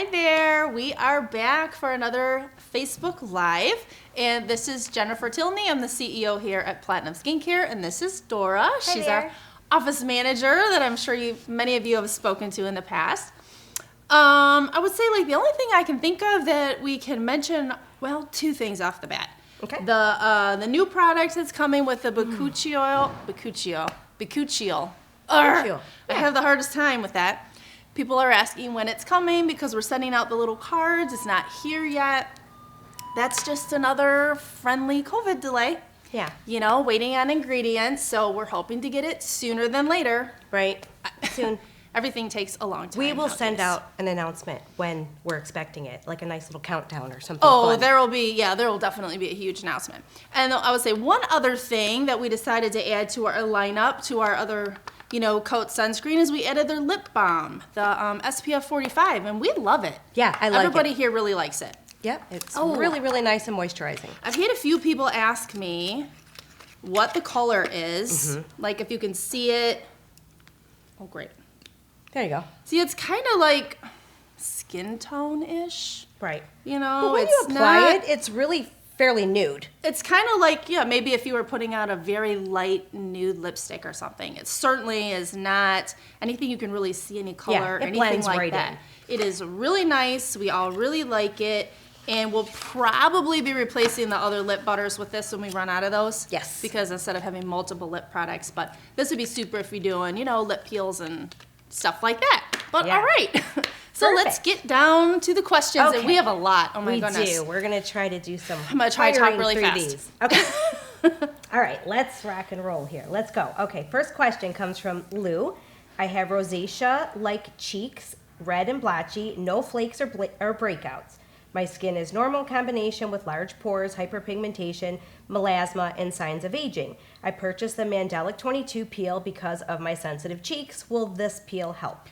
Hi there. We are back for another Facebook Live. And this is Jennifer Tilney. I'm the CEO here at Platinum Skincare. And this is Dora. Hi She's there. our office manager that I'm sure many of you have spoken to in the past. I would say the only thing I can think of that we can mention, well, two things off the bat. Okay. The new product that's coming with the Bakuchiol. I have the hardest time with that. People are asking when it's coming because we're sending out the little cards. It's not here yet. That's just another friendly COVID delay. Yeah. Waiting on ingredients. So we're hoping to get it sooner than later. Right. Soon. Everything takes a long time. We will send out an announcement when we're expecting it, like a nice little countdown or something. Oh, fun. there will definitely be a huge announcement. And I would say one other thing that we decided to add to our lineup, to our other coat sunscreen, is we added their lip balm, the SPF 45, and we love it. Yeah, I like Everybody it. here really likes it. Yep, it's really, really nice and moisturizing. I've had a few people ask me what the color is, like if you can see it. Oh, great. There you go. See, it's kind of like skin tone-ish. Right. But when you apply it, it's really fairly nude. It's kind of like, maybe if you were putting out a very light nude lipstick or something. It certainly is not anything you can really see any color or it anything blends like right that. in. It is really nice. We all really like it. And we'll probably be replacing the other lip butters with this when we run out of those. Yes. Because instead of having multiple lip products. But this would be super if you're doing, lip peels and stuff like that. But all right. So let's get down to the questions. Okay. And we have a lot. Oh my goodness. We do. We're going to try to do some I'm going to try to talk really fast. These. Okay. All right. Let's rock and roll here. Let's go. Okay. First question comes from Lou. I have rosacea-like cheeks, red and blotchy, no flakes or breakouts. My skin is normal combination with large pores, hyperpigmentation, melasma, and signs of aging. I purchased the Mandelic 22 peel because of my sensitive cheeks. Will this peel help?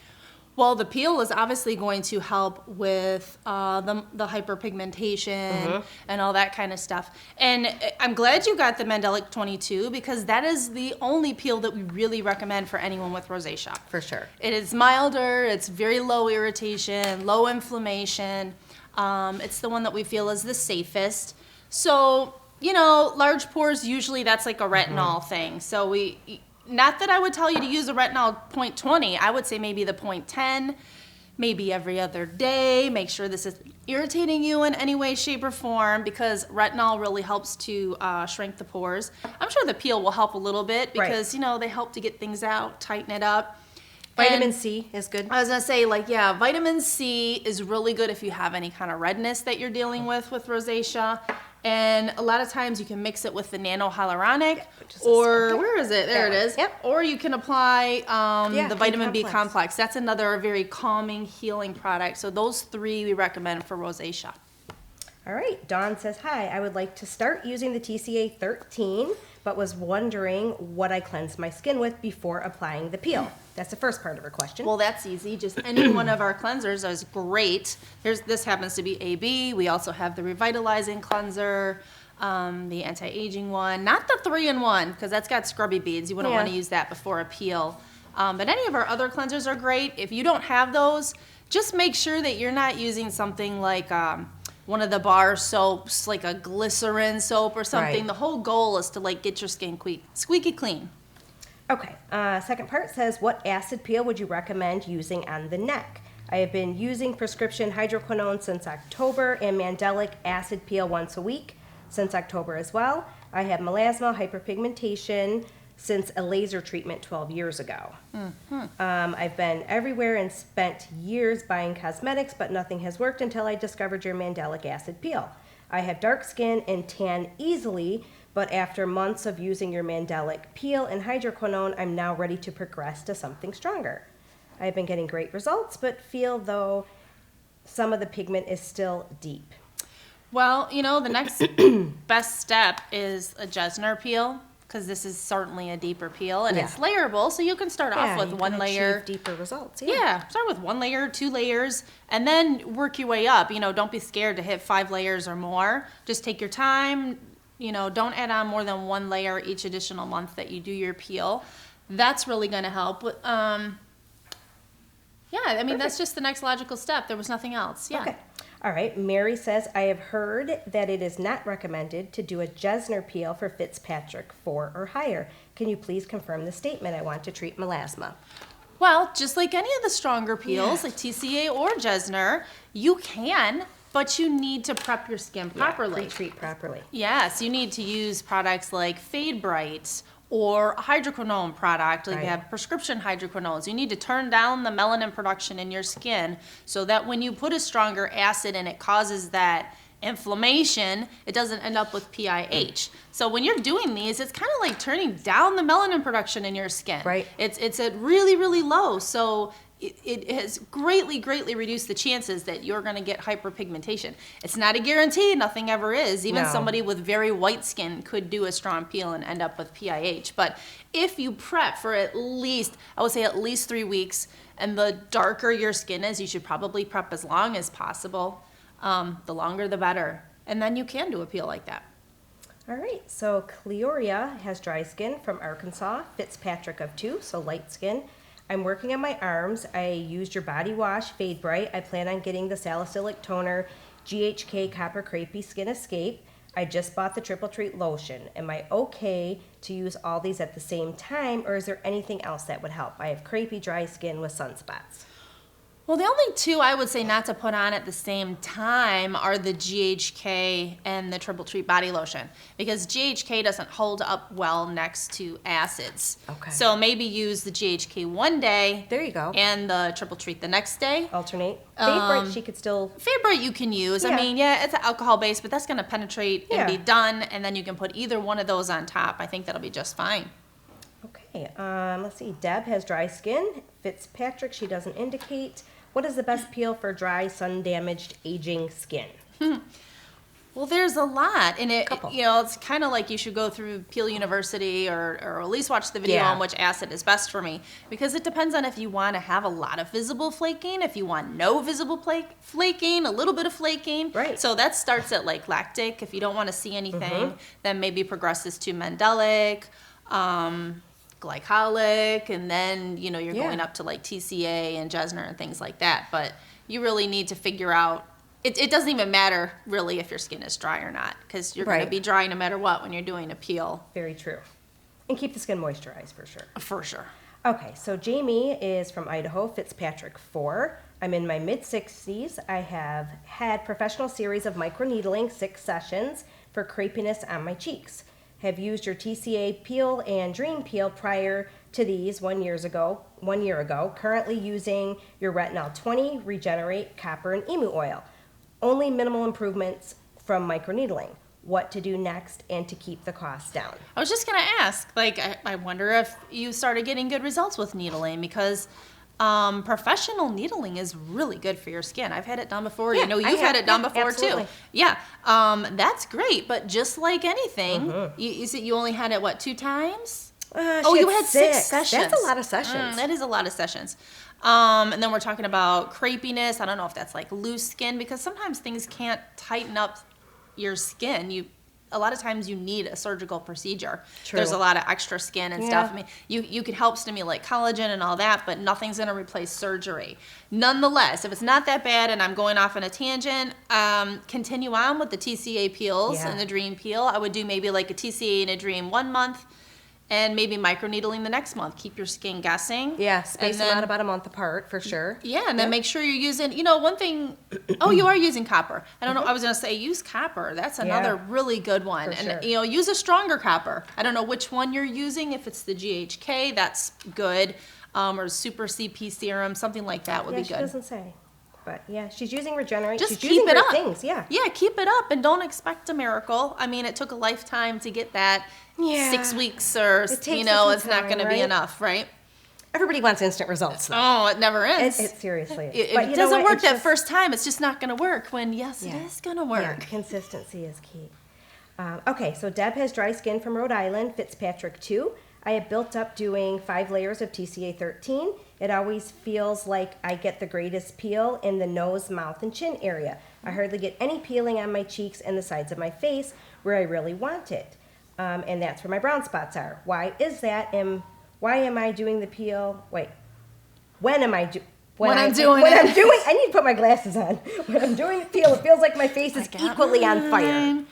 Well, the peel is obviously going to help with the hyperpigmentation and all that kind of stuff. And I'm glad you got the Mandelic 22 because that is the only peel that we really recommend for anyone with rosacea. For sure. It is milder, it's very low irritation, low inflammation. It's the one that we feel is the safest. So, large pores, usually that's like a retinol thing. So not that I would tell you to use a retinol 0.20, I would say maybe the 0.10, maybe every other day. Make sure this is irritating you in any way, shape, or form because retinol really helps to shrink the pores. I'm sure the peel will help a little bit because, they help to get things out, tighten it up. Vitamin C is good. I was going to say, vitamin C is really good if you have any kind of redness that you're dealing with rosacea. And a lot of times you can mix it with the nano-hyaluronic, or where is it? There it is. Yep. Or you can apply the vitamin B complex. complex. That's another very calming, healing product. So those three we recommend for rosacea. All right. Dawn says, hi, I would like to start using the TCA 13, but was wondering what I cleanse my skin with before applying the peel. That's the first part of her question. Well, that's easy. Just any one of our cleansers is great. This happens to be AB. We also have the revitalizing cleanser, the anti-aging one. Not the 3-in-1 because that's got scrubby beads. You wouldn't want to use that before a peel. But any of our other cleansers are great. If you don't have those, just make sure that you're not using something like one of the bar soaps, like a glycerin soap or something. Right. The whole goal is to get your skin squeaky clean. Okay. Second part says, what acid peel would you recommend using on the neck? I have been using prescription hydroquinone since October and Mandelic acid peel once a week since October as well. I have melasma, hyperpigmentation since a laser treatment 12 years ago. I've been everywhere and spent years buying cosmetics, but nothing has worked until I discovered your Mandelic acid peel. I have dark skin and tan easily, but after months of using your Mandelic peel and hydroquinone, I'm now ready to progress to something stronger. I've been getting great results, but feel though some of the pigment is still deep. Well, the next best step is a Jessner peel, because this is certainly a deeper peel, and it's layerable, so you can start off with one layer. Deeper results. Start with 1 layer, 2 layers, and then work your way up. Don't be scared to hit 5 layers or more. Just take your time. Don't add on more than 1 layer each additional month that you do your peel. That's really going to help. Yeah, I mean, that's just the next logical step. There was nothing else. Yeah. Okay. All right. Mary says, I have heard that it is not recommended to do a Jessner peel for Fitzpatrick 4 or higher. Can you please confirm the statement? I want to treat melasma. Well, just like any of the stronger peels, like TCA or Jessner, you can, but you need to prep your skin properly. Pre-treat properly. Yes, you need to use products like Fade Bright or a hydroquinone product, like Right. you have prescription hydroquinones. You need to turn down the melanin production in your skin so that when you put a stronger acid and it causes that inflammation, it doesn't end up with PIH. So when you're doing these, it's kind of like turning down the melanin production in your skin. Right. It's at really, really low. So it has greatly reduced the chances that you're going to get hyperpigmentation. It's not a guarantee. Nothing ever is. Even No. somebody with very white skin could do a strong peel and end up with PIH. But if you prep for at least, I would say at least 3 weeks, and the darker your skin is, you should probably prep as long as possible. The longer, the better. And then you can do a peel like that. All right. So Cleoria has dry skin from Arkansas. Fitzpatrick of 2, so light skin. I'm working on my arms. I used your body wash, Fade Bright. I plan on getting the Salicylic toner, GHK Copper Crepey Skin Escape. I just bought the Triple Treat lotion. Am I okay to use all these at the same time, or is there anything else that would help? I have crepey dry skin with sunspots. Well, the only two I would say not to put on at the same time are the GHK and the Triple Treat body lotion, because GHK doesn't hold up well next to acids. Okay. So maybe use the GHK one day. There you go. And the Triple Treat the next day. Alternate. Fade Bright, she could still... Fade Bright you can use. Yeah. I mean, yeah, it's alcohol based, but that's going to penetrate and be Yeah. done, and then you can put either one of those on top. I think that'll be just fine. Okay, let's see. Deb has dry skin. Fitzpatrick, she doesn't indicate. What is the best peel for dry, sun-damaged, aging skin? Well, there's a lot, and Couple. it's kind of like you should go through Peel University or at least watch the video Yeah. on which acid is best for me, because it depends on if you want to have a lot of visible flaking, if you want no visible flaking, a little bit of flaking. Right. So that starts at like lactic. If you don't want to see anything, then maybe progresses to Mandelic, Glycolic, and then you're Yeah. going up to like TCA and Jessner and things like that. But you really need to figure out. It doesn't even matter really if your skin is dry or not, because you're going to Right. be dry no matter what when you're doing a peel. Very true. And keep the skin moisturized for sure. For sure. Okay, so Jamie is from Idaho, Fitzpatrick 4. I'm in my mid-60s. I have had professional series of microneedling, 6 sessions, for crepiness on my cheeks. Have used your TCA peel and Dream peel prior to these 1 year ago. Currently using your Retinol 20, Regenerate, Copper, and Emu oil. Only minimal improvements from microneedling. What to do next and to keep the cost down. I was just going to ask, I wonder if you started getting good results with needling, because professional needling is really good for your skin. I've had it done before. Yeah, You've I had have. it done Yeah, before absolutely. too. Yeah, that's great. But just like anything, you said you only had it, 2 times? She You had 6 sessions. That's a lot of sessions. That is a lot of sessions. And then we're talking about crepiness. I don't know if that's like loose skin, because sometimes things can't tighten up your skin. A lot of times you need a surgical procedure. True. There's a lot of extra skin and Yeah. stuff. I mean, you could help stimulate collagen and all that, but nothing's going to replace surgery. Nonetheless, if it's not that bad and I'm going off on a tangent, continue on with the TCA peels Yeah. and the Dream peel. I would do maybe like a TCA and a Dream 1 month, and maybe microneedling the next month. Keep your skin guessing. Yeah, space And them then- out about a month apart for sure. Yeah, and then make sure you're using, one thing, you are using copper. I don't know, I was going to say use copper. That's another Yeah. really good one. For And, sure. use a stronger copper. I don't know which one you're using. If it's the GHK, that's good. Or Super CP serum, something like that would Yeah, be she good. doesn't say. But yeah, she's using Regenerate. Just she's keep using it great up. things, yeah. Yeah, keep it up and don't expect a miracle. I mean, it took a lifetime to get that. Yeah. 6 weeks or, It takes some it's not time, going to be right? enough, right? Everybody wants instant results though. Oh, it never ends. It seriously is. If But it you know doesn't what? work It's that just- first time, it's just not going to work. When, yes, Yeah. it is going to Yeah, work. consistency is key. Okay, so Deb has dry skin from Rhode Island, Fitzpatrick 2. I have built up doing 5 layers of TCA 13. It always feels like I get the greatest peel in the nose, mouth, and chin area. I hardly get any peeling on my cheeks and the sides of my face where I really want it. And that's where my brown spots are. Why is that? And why am I doing the peel? Wait, when am I When I'm I need to put my glasses on. When I'm doing the peel, it feels like my face is equally on fire.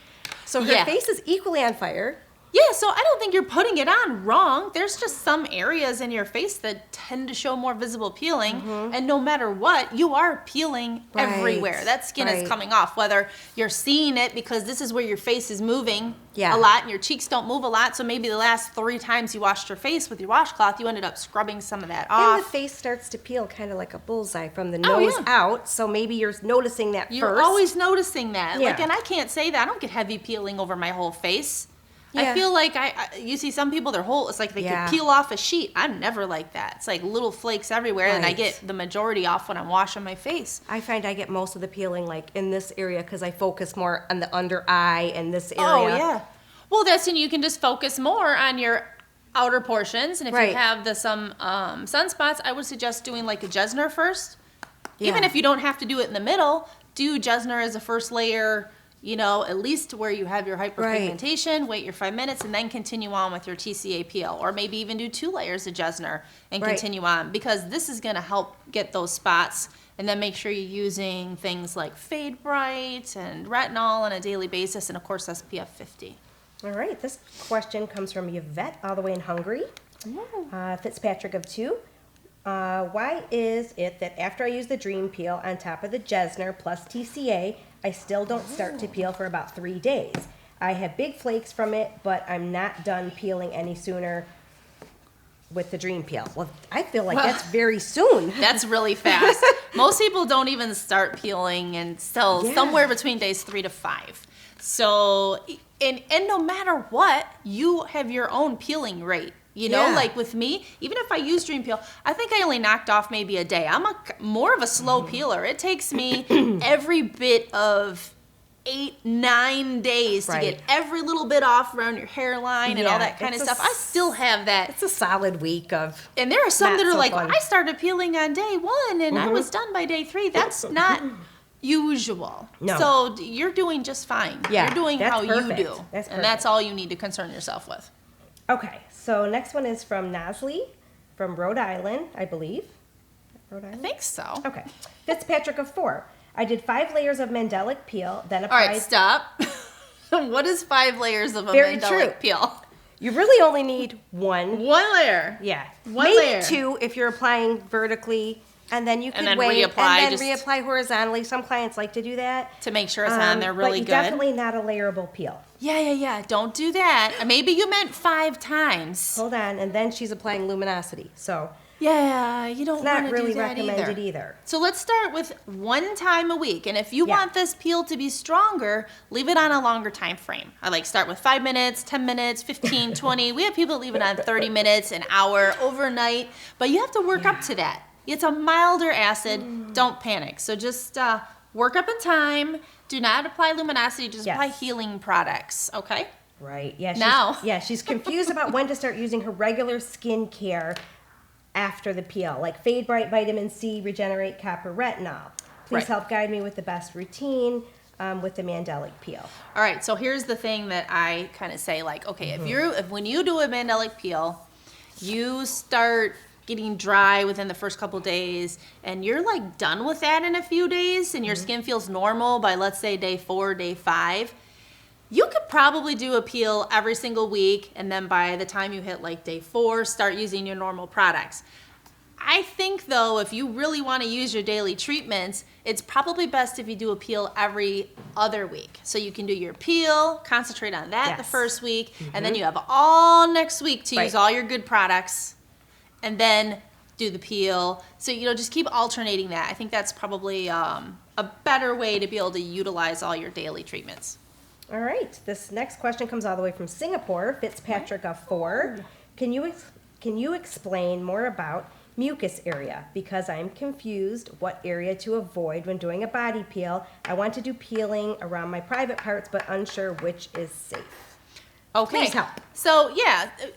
So her face is equally on fire. Yeah, so I don't think you're putting it on wrong. There's just some areas in your face that tend to show more visible peeling. And no matter what, you are peeling everywhere. That skin is coming off, whether you're seeing it because this is where your face is moving a lot and your cheeks don't move a lot. So maybe the last 3 times you washed your face with your washcloth, you ended up scrubbing some of that off. And the face starts to peel kind of like a bullseye from the nose out. So maybe you're noticing that you're first. Always noticing that. Like, and I can't say that. I don't get heavy peeling over my whole face. I feel like you see some people, their whole, it's like they could peel off a sheet. I'm never like that. It's like little flakes everywhere, and I get the majority off when I'm washing my face. I find I get most of the peeling like in this area because I focus more on the under eye and this area. Oh, yeah. Well, that's when you can just focus more on your outer portions, and if you have some sunspots, I would suggest doing like a Jessner first. Even if you don't have to do it in the middle, do Jessner as a first layer, at least where you have your hyperpigmentation, wait your 5 minutes, and then continue on with your TCA peel. Or maybe even do 2 layers of Jessner and continue on, because this is going to help get those spots. And then make sure you're using things like Fade Bright and retinol on a daily basis, and of course SPF 50. All right, this question comes from Yvette, all the way in Hungary. Fitzpatrick of 2. Why is it that after I use the Dream Peel on top of the Jessner plus TCA, I still don't start to peel for about 3 days? I have big flakes from it, but I'm not done peeling any sooner with the Dream Peel. Well, I feel like that's very soon. That's really fast. Most people don't even start peeling until somewhere between days 3 to 5. So, and no matter what, you have your own peeling rate. Like with me, even if I use Dream Peel, I think I only knocked off maybe a day. I'm more of a slow peeler. It takes me every bit of 8-9 days to get every little bit off around your hairline and all that kind of stuff. I still have that. It's a solid week of. And there are some that are like, I started peeling on day 1 and I was done by day 3. That's not usual. No. So you're doing just fine. Yeah, you're doing how you do. And that's all you need to concern yourself with. Okay, so next one is from Nasli from Rhode Island, I believe. Rhode Island? I think so. Okay. Fitzpatrick of 4. I did 5 layers of Mandelic peel, then applied... All right, stop. What is 5 layers of a Mandelic peel? You really only need 1. 1 layer. Yeah. Maybe layer. 2 if you're applying vertically, and then you can wait and then reapply horizontally. Some clients like to do that. To make sure it's on there really good. But definitely not a layerable peel. Yeah. Don't do that. Maybe you meant 5 times. Hold on, and then she's applying luminosity. So yeah, you don't want to do that It's not really recommended either. So let's start with 1 time a week. And if you want this peel to be stronger, leave it on a longer time frame. I like start with 5 minutes, 10 minutes, 15, 20. We have people that leave it on 30 minutes, an hour, overnight. But you have to work up to that. It's a milder acid. Don't panic. So just work up in time. Do not apply luminosity. Just apply healing products. Okay? Right. Yeah. She's confused about when to start using her regular skincare after the peel, like Fade Bright, Vitamin C, Regenerate, Copper, Retinol. Please help guide me with the best routine with the Mandelic peel. All right. So here's the thing that I kind of say, like, okay, if when you do a Mandelic peel, you start getting dry within the first couple days, and you're like done with that in a few days, and your skin feels normal by, let's say, day 4, day 5, you could probably do a peel every single week, and then by the time you hit like day 4, start using your normal products. I think, though, if you really want to use your daily treatments, it's probably best if you do a peel every other week. So you can do your peel, concentrate on that the first week, and then you have all next week to use all your good products, and then do the peel. So, just keep alternating that. I think that's probably a better way to be able to utilize all your daily treatments. All right. This next question comes all the way from Singapore, Fitzpatrick of 4. Can you explain more about mucus area? Because I'm confused what area to avoid when doing a body peel. I want to do peeling around my private parts, but unsure which is safe. Okay. Please help. So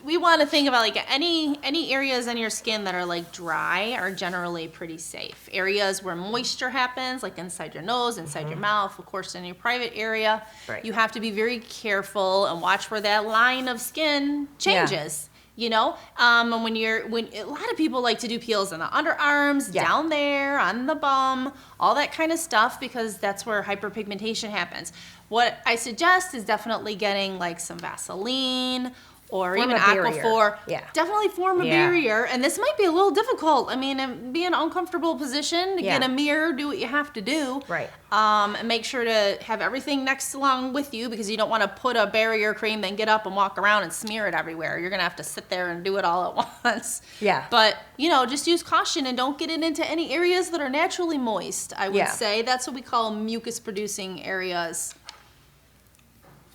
we want to think about like any areas in your skin that are like dry are generally pretty safe. Areas where moisture happens, like inside your nose, inside your mouth, of course in your private area, you have to be very careful and watch where that line of skin changes. And when a lot of people like to do peels on the underarms, down there, on the bum, all that kind of stuff, because that's where hyperpigmentation happens. What I suggest is definitely getting like some Vaseline or even Aquaphor. Definitely form a barrier. And this might be a little difficult. I mean, be in an uncomfortable position to get a mirror, do what you have to do. Right. And make sure to have everything next along with you, because you don't want to put a barrier cream, then get up and walk around and smear it everywhere. You're going to have to sit there and do it all at once. Yeah. But, just use caution and don't get it into any areas that are naturally moist, I would say. That's what we call mucus-producing areas.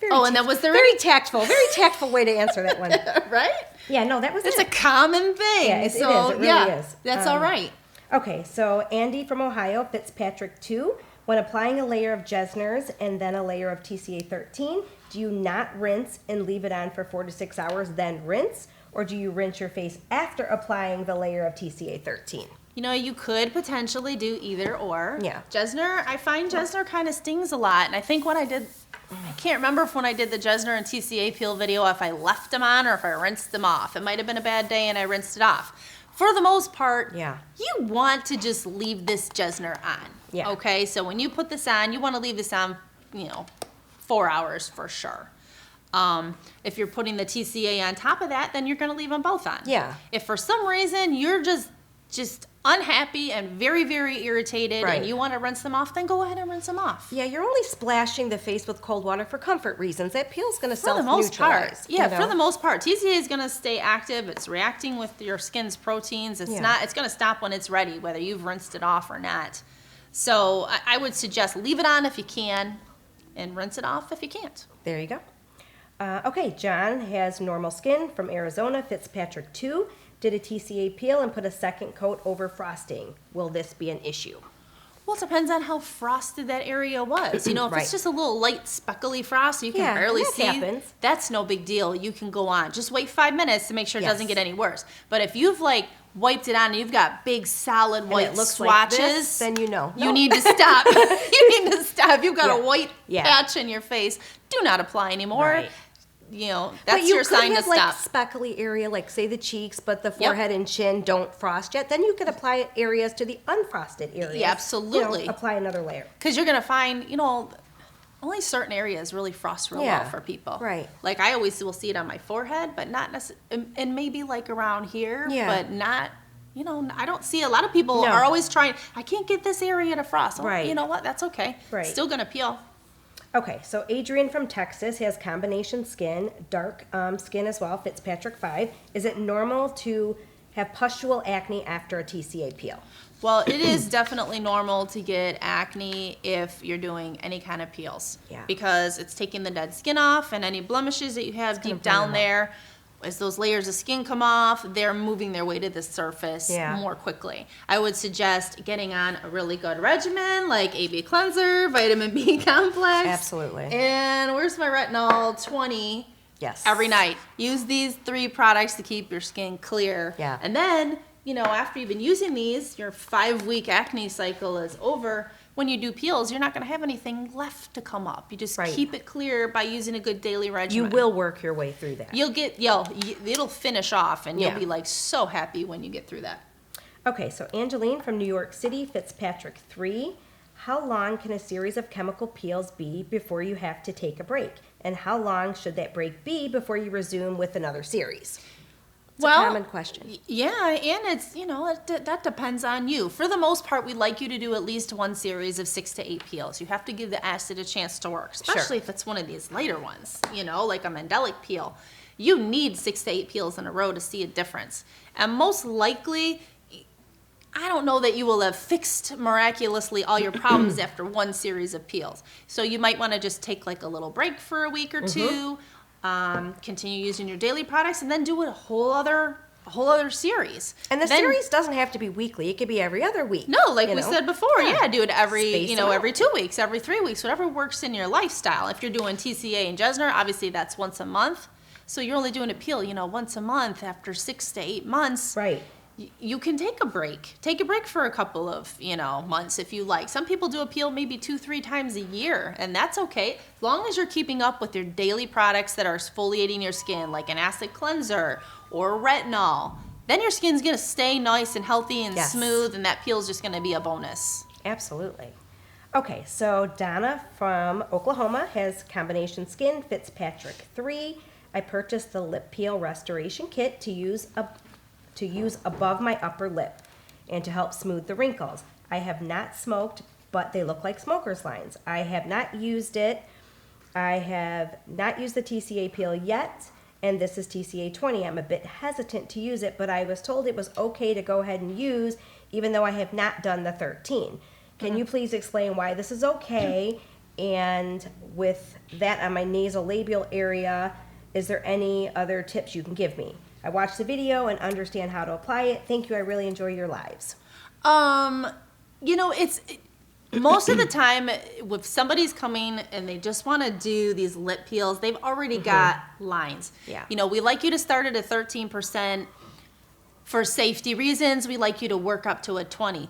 And then was there very tactful way to answer that one. Right? Yeah, no, that was It's a common thing. Yeah, it is. It really is. That's all right. Okay, so Andy from Ohio, Fitzpatrick 2. When applying a layer of Jessner's and then a layer of TCA 13, do you not rinse and leave it on for 4 to 6 hours, then rinse? Or do you rinse your face after applying the layer of TCA 13? You could potentially do either or. Yeah. Jessner, I find Jessner kind of stings a lot. And I think when I can't remember if when I did the Jessner and TCA peel video, if I left them on or if I rinsed them off. It might have been a bad day and I rinsed it off. For the most part, you want to just leave this Jessner on. Yeah. Okay, so when you put this on, you want to leave this on, 4 hours for sure. If you're putting the TCA on top of that, then you're going to leave them both on. Yeah. If for some reason you're just unhappy and very, very irritated and you want to rinse them off, then go ahead and rinse them off. Yeah, you're only splashing the face with cold water for comfort reasons. That peel's going to self-neutralize. For the most part. TCA is going to stay active. It's reacting with your skin's proteins. It's going to stop when it's ready, whether you've rinsed it off or not. So I would suggest leave it on if you can and rinse it off if you can't. There you go. Okay, John has normal skin from Arizona, Fitzpatrick 2. Did a TCA peel and put a second coat over frosting. Will this be an issue? Well, it depends on how frosted that area was. If it's just a little light speckly frost, you can barely see. Happens. That's no big deal. You can go on. Just wait 5 minutes to make sure it doesn't get any worse. But if you've wiped it on and you've got big solid white swatches, like this, then you need to stop. You need to stop. If you've got a white patch in your face, do not apply anymore. Right. That's your sign to stop. Like speckly area, like say the cheeks, but the forehead and chin don't frost yet. Then you could apply areas to the unfrosted areas. Yeah, absolutely. Apply another layer. Because you're going to find, only certain areas really frost real well for people. Right. Like I always will see it on my forehead, but not necessarily, and maybe like around here, but not, I don't see a lot of people are always trying, I can't get this area to frost. Well, you know what? That's okay. Right. Still going to peel. Okay, so Adrian from Texas has combination skin, dark skin as well, Fitzpatrick 5. Is it normal to have pustule acne after a TCA peel? Well, it is definitely normal to get acne if you're doing any kind of peels. Yeah. Because it's taking the dead skin off, and any blemishes that you have deep down there, as those layers of skin come off, they're moving their way to the surface more quickly. I would suggest getting on a really good regimen like AB cleanser, vitamin B complex. Absolutely. And where's my retinol 20? Yes. Every night. Use these 3 products to keep your skin clear. Yeah. And then, after you've been using these, your 5-week acne cycle is over. When you do peels, you're not going to have anything left to come up. You just keep it clear by using a good daily regimen. You will work your way through that. You'll get, it'll finish off, and you'll be so happy when you get through that. Okay, so Angeline from New York City, Fitzpatrick 3. How long can a series of chemical peels be before you have to take a break? And how long should that break be before you resume with another series? It's a common question. Yeah, and it's, that depends on you. For the most part, we like you to do at least one series of 6 to 8 peels. You have to give the acid a chance to work, especially if it's one of these later ones, like a Mandelic peel. You need 6 to 8 peels in a row to see a difference. And most likely, I don't know that you will have fixed miraculously all your problems after one series of peels. So you might want to just take a little break for a week or two. Continue using your daily products, and then do a whole other series. And the series doesn't have to be weekly; it could be every other week. No, like we said before, do it every every 2 weeks, every 3 weeks, whatever works in your lifestyle. If you're doing TCA and Jessner, obviously that's once a month. So you're only doing a peel, once a month after 6 to 8 months. Right. You can take a break. Take a break for a couple of, months if you like. Some people do a peel maybe 2-3 times a year, and that's okay. As long as you're keeping up with your daily products that are exfoliating your skin, like an acid cleanser or retinol, then your skin's gonna stay nice and healthy and Yes. smooth, and that peel's just gonna be a bonus. Absolutely. Okay, so Donna from Oklahoma has combination skin, Fitzpatrick 3. I purchased the lip peel restoration kit to use above my upper lip and to help smooth the wrinkles. I have not smoked, but they look like smoker's lines. I have not used it. I have not used the TCA peel yet, and this is TCA 20. I'm a bit hesitant to use it, but I was told it was okay to go ahead and use, even though I have not done the 13. Can you please explain why this is okay? And with that on my nasolabial area, is there any other tips you can give me? I watched the video and understand how to apply it. Thank you. I really enjoy your lives. It's most of the time if somebody's coming and they just want to do these lip peels, they've already got lines. Yeah. We like you to start at a 13%. For safety reasons, we like you to work up to a 20.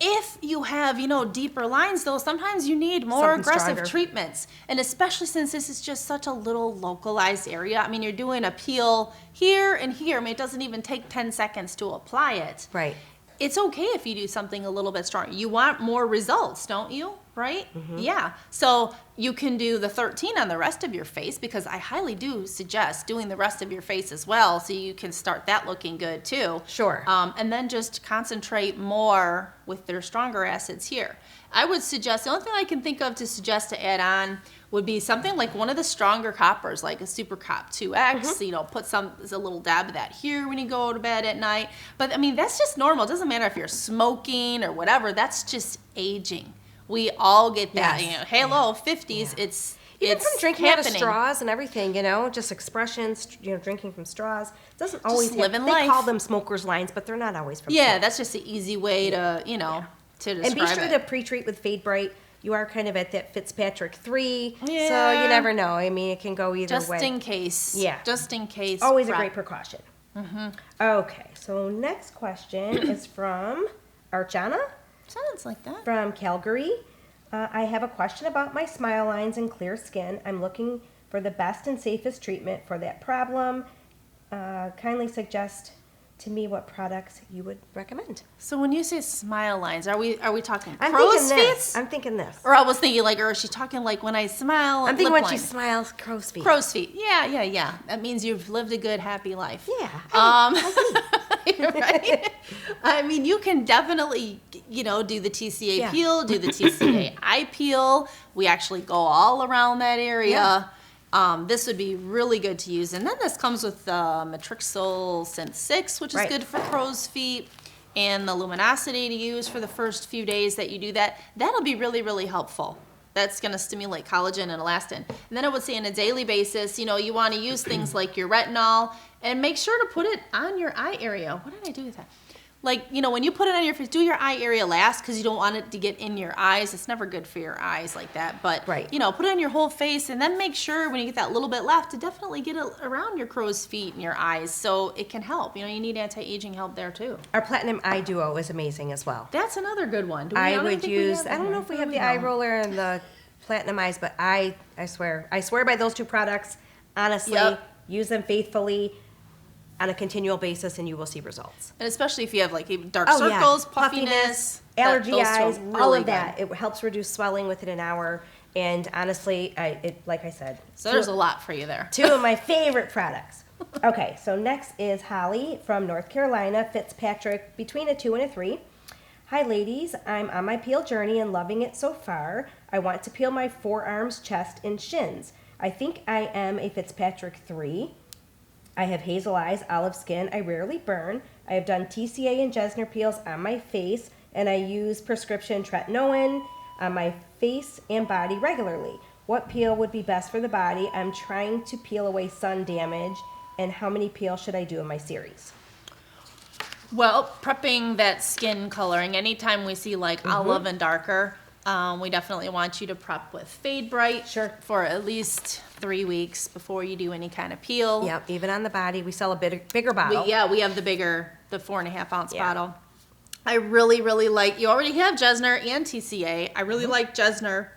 If you have, deeper lines, though, sometimes you need more Something aggressive stronger. treatments. And especially since this is just such a little localized area. I mean, you're doing a peel here and here. I mean, it doesn't even take 10 seconds to apply it. Right. It's okay if you do something a little bit stronger. You want more results, don't you? Right? Yeah. So you can do the 13 on the rest of your face, because I highly do suggest doing the rest of your face as well, so you can start that looking good too. Sure. And then just concentrate more with their stronger acids here. I would suggest, the only thing I can think of to suggest to add on would be something like one of the stronger coppers, like a Super Cop 2X. Put a little dab of that here when you go to bed at night. But I mean, that's just normal. It doesn't matter if you're smoking or whatever. That's just aging. We all get that. Yes. Halo 50s. It's Even it's from drinking out of happening. straws and everything, just expressions, drinking from straws. Doesn't always living they life. call them smoker's lines, but they're not always from Yeah, smoke. that's just an easy way to to describe And be sure it. to pre-treat with Fade Bright. You are kind of at that Fitzpatrick 3, so Yeah. you never know. I mean, it can go either Just way. in case. Yeah. Just in case. Always a prep. great precaution. Okay, so next question is from Archana Sounds like that. from Calgary. I have a question about my smile lines and clear skin. I'm looking for the best and safest treatment for that problem. Kindly suggest to me what products you would recommend. So when you say smile lines, are we talking I'm crow's thinking this. feet? I'm thinking this. Or I was thinking or is she talking like when I smile? I'm thinking lip when she line? smiles, crow's feet. Crow's feet. Yeah. That means you've lived a good, happy life. Yeah. Right? I mean, you can definitely, do the TCA Yeah. peel, do the TCA eye peel. We actually go all around that area. This would be really good to use. And then this comes with Matrixyl Synth 6, which is Right. good for crow's feet, and the luminosity to use for the first few days that you do that. That'll be really, really helpful. That's going to stimulate collagen and elastin. And then I would say on a daily basis, you want to use things like your retinol, and make sure to put it on your eye area. What did I do with that? When you put it on your face, do your eye area last, because you don't want it to get in your eyes. It's never good for your eyes like that. But, Right. put it on your whole face, and then make sure when you get that little bit left to definitely get it around your crow's feet and your eyes, so it can help. You need anti-aging help there too. Our Platinum Eye Duo is amazing as well. That's another good one. Do we, I don't would think we use, have I that don't know here. if we There have the eye go. roller and the Platinum Eyes, but I swear by those two products. Honestly, Yep. use them faithfully on a continual basis and you will see results. And especially if you have even dark Oh, circles, yeah. puffiness, Allergy those two are eyes, really all of good. that. It helps reduce swelling within an hour. And honestly, like I said, So there's a lot for you there. two of my favorite products. Okay, so next is Holly from North Carolina, Fitzpatrick, between a 2 and a 3. Hi ladies, I'm on my peel journey and loving it so far. I want to peel my forearms, chest, and shins. I think I am a Fitzpatrick 3. I have hazel eyes, olive skin. I rarely burn. I have done TCA and Jessner peels on my face, and I use prescription tretinoin on my face and body regularly. What peel would be best for the body? I'm trying to peel away sun damage, and how many peels should I do in my series? Well, prepping that skin coloring, anytime we see olive and darker, we definitely want you to prep with Fade Bright Sure. for at least 3 weeks before you do any kind of peel. Yep, even on the body, we sell a bigger bottle. We have the 4.5 ounce Yeah. bottle. I really, really like, you already have Jessner and TCA. I really like Jessner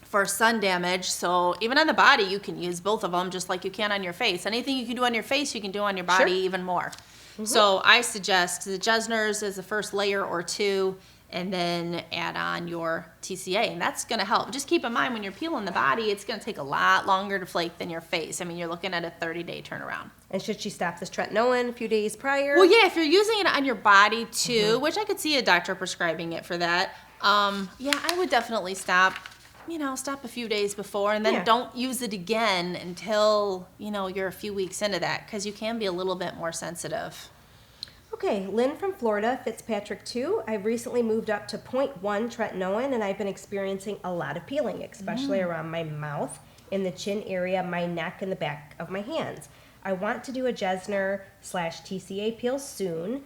for sun damage. So even on the body, you can use both of them just like you can on your face. Anything you can do on your face, you can do on your body even more. So I suggest the Jessner's as the first layer or two, and then add on your TCA, and that's gonna help. Just keep in mind when you're peeling the body, it's gonna take a lot longer to flake than your face. I mean, you're looking at a 30-day turnaround. And should she stop this tretinoin a few days prior? Well, yeah, if you're using it on your body too, which I could see a doctor prescribing it for that, yeah, I would definitely stop. Stop a few days before, and then don't use it again until, you're a few weeks into that, because you can be a little bit more sensitive. Okay, Lynn from Florida, Fitzpatrick 2. I've recently moved up to 0.1 tretinoin, and I've been experiencing a lot of peeling, especially around my mouth, in the chin area, my neck, and the back of my hands. I want to do a Jessner/TCA peel soon.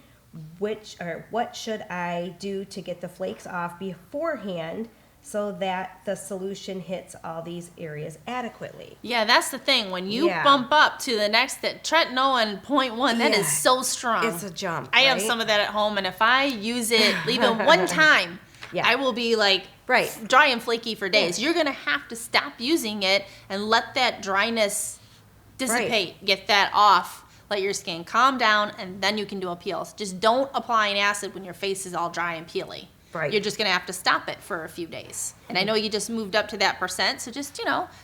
What should I do to get the flakes off beforehand so that the solution hits all these areas adequately? Yeah, that's the thing. When you bump up to the next, that tretinoin 0.1, that is so strong. It's a jump. I have some of that at home, and if I use it even one time, I will be like dry and flaky for days. You're going to have to stop using it and let that dryness dissipate, get that off. Let your skin calm down, and then you can do a peel. Just don't apply an acid when your face is all dry and peely. You're just going to have to stop it for a few days. And I know you just moved up to that percent, so just,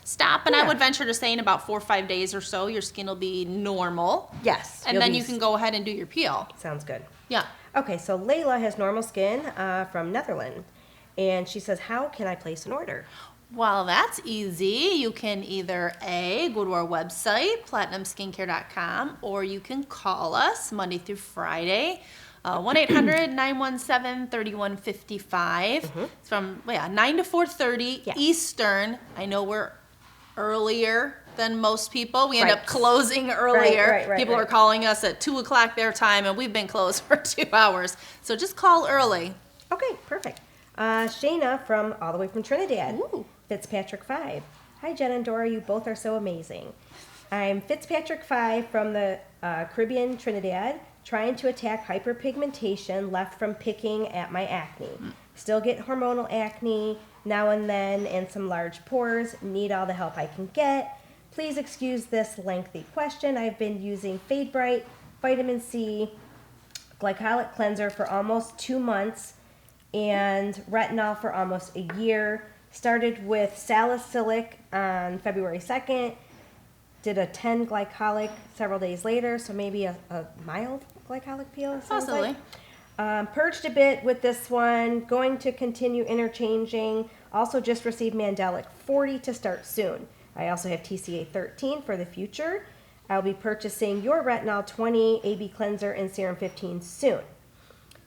stop. And I would venture to say in about 4 or 5 days or so, your skin will be normal. Yes. And then you can go ahead and do your peel. Sounds good. Yeah. Okay, so Layla has normal skin from Netherlands. And she says, how can I place an order? Well, that's easy. You can either go to our website, platinumskincare.com, or you can call us Monday through Friday. 1-800-917-3155. It's from 9 to 4:30 Eastern. I know we're earlier than most people. We end up closing earlier. People are calling us at 2 o'clock their time, and we've been closed for 2 hours. So just call early. Okay, perfect. Shayna from all the way from Trinidad. Ooh. Fitzpatrick 5. Hi, Jen and Dora. You both are so amazing. I'm Fitzpatrick 5 from the Caribbean, Trinidad, trying to attack hyperpigmentation left from picking at my acne. Still get hormonal acne now and then and some large pores. Need all the help I can get. Please excuse this lengthy question. I've been using Fade Bright, vitamin C, Glycolic cleanser for almost 2 months, and retinol for almost a year. Started with Salicylic on February 2nd. Did a 10 Glycolic several days later, so maybe a mild Glycolic peel. Possibly. Purged a bit with this one. Going to continue interchanging. Also just received Mandelic 40 to start soon. I also have TCA 13 for the future. I'll be purchasing your Retinol 20, AB Cleanser, and Serum 15 soon.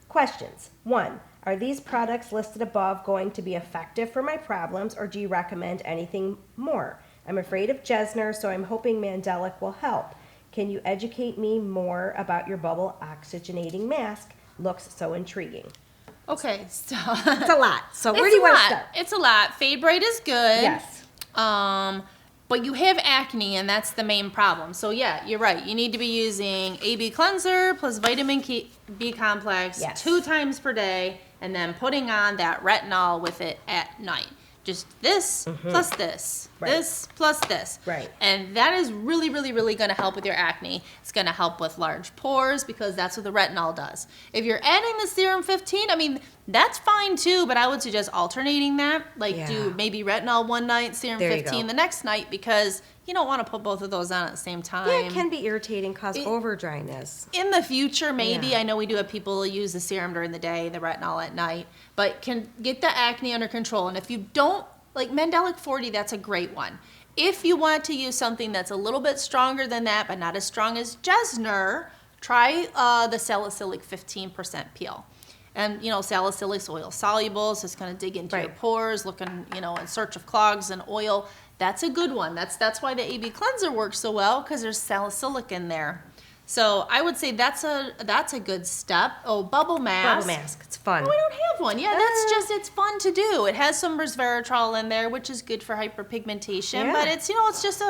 Questions. 1. Are these products listed above going to be effective for my problems, or do you recommend anything more? I'm afraid of Jessner, so I'm hoping Mandelic will help. Can you educate me more about your bubble oxygenating mask? Looks so intriguing. Okay, so It's a lot. So where do you want to start? It's a lot. Fade Bright is good. Yes. But you have acne, and that's the main problem. So yeah, you're right. You need to be using AB cleanser plus vitamin B complex 2 times per day, and then putting on that retinol with it at night. Just this plus this, this plus this. Right. And that is really, really, really going to help with your acne. It's going to help with large pores because that's what the retinol does. If you're adding the Serum 15, I mean, that's fine too, but I would suggest alternating that. Like do maybe retinol one night, Serum 15 the next night, because you don't want to put both of those on at the same time. Yeah, it can be irritating, cause over dryness. In the future, maybe. Yeah. I know we do have people who use the serum during the day, the retinol at night, but can get the acne under control. And if you don't, like Mandelic 40, that's a great one. If you want to use something that's a little bit stronger than that, but not as strong as Jessner, try the Salicylic 15% peel. And, salicylic's oil soluble, so it's going to dig into your pores, looking, in search of clogs and oil. That's a good one. That's why the AB cleanser works so well, because there's salicylic in there. So I would say that's a good step. Oh, bubble mask. Bubble mask. It's fun. Oh, we don't have one. Yeah, it's fun to do. It has some resveratrol in there, which is good for hyperpigmentation. Yeah. But it's, it's just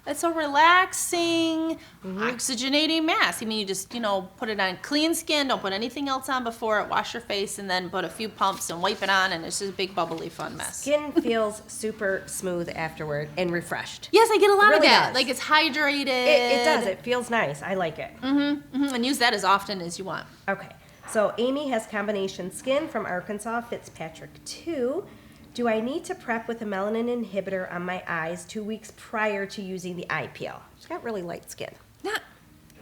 It's a relaxing, oxygenating mask. I mean, you just, put it on clean skin, don't put anything else on before it, wash your face, and then put a few pumps and wipe it on, and it's just a big, bubbly, fun mess. Skin feels super smooth afterward and refreshed. Yes, I get a lot of really that. does. Like, it's hydrated. It does. It feels nice. I like it. And use that as often as you want. Okay. So Amy has combination skin from Arkansas, Fitzpatrick 2. Do I need to prep with a melanin inhibitor on my eyes 2 weeks prior to using the eye peel? She's got really light skin.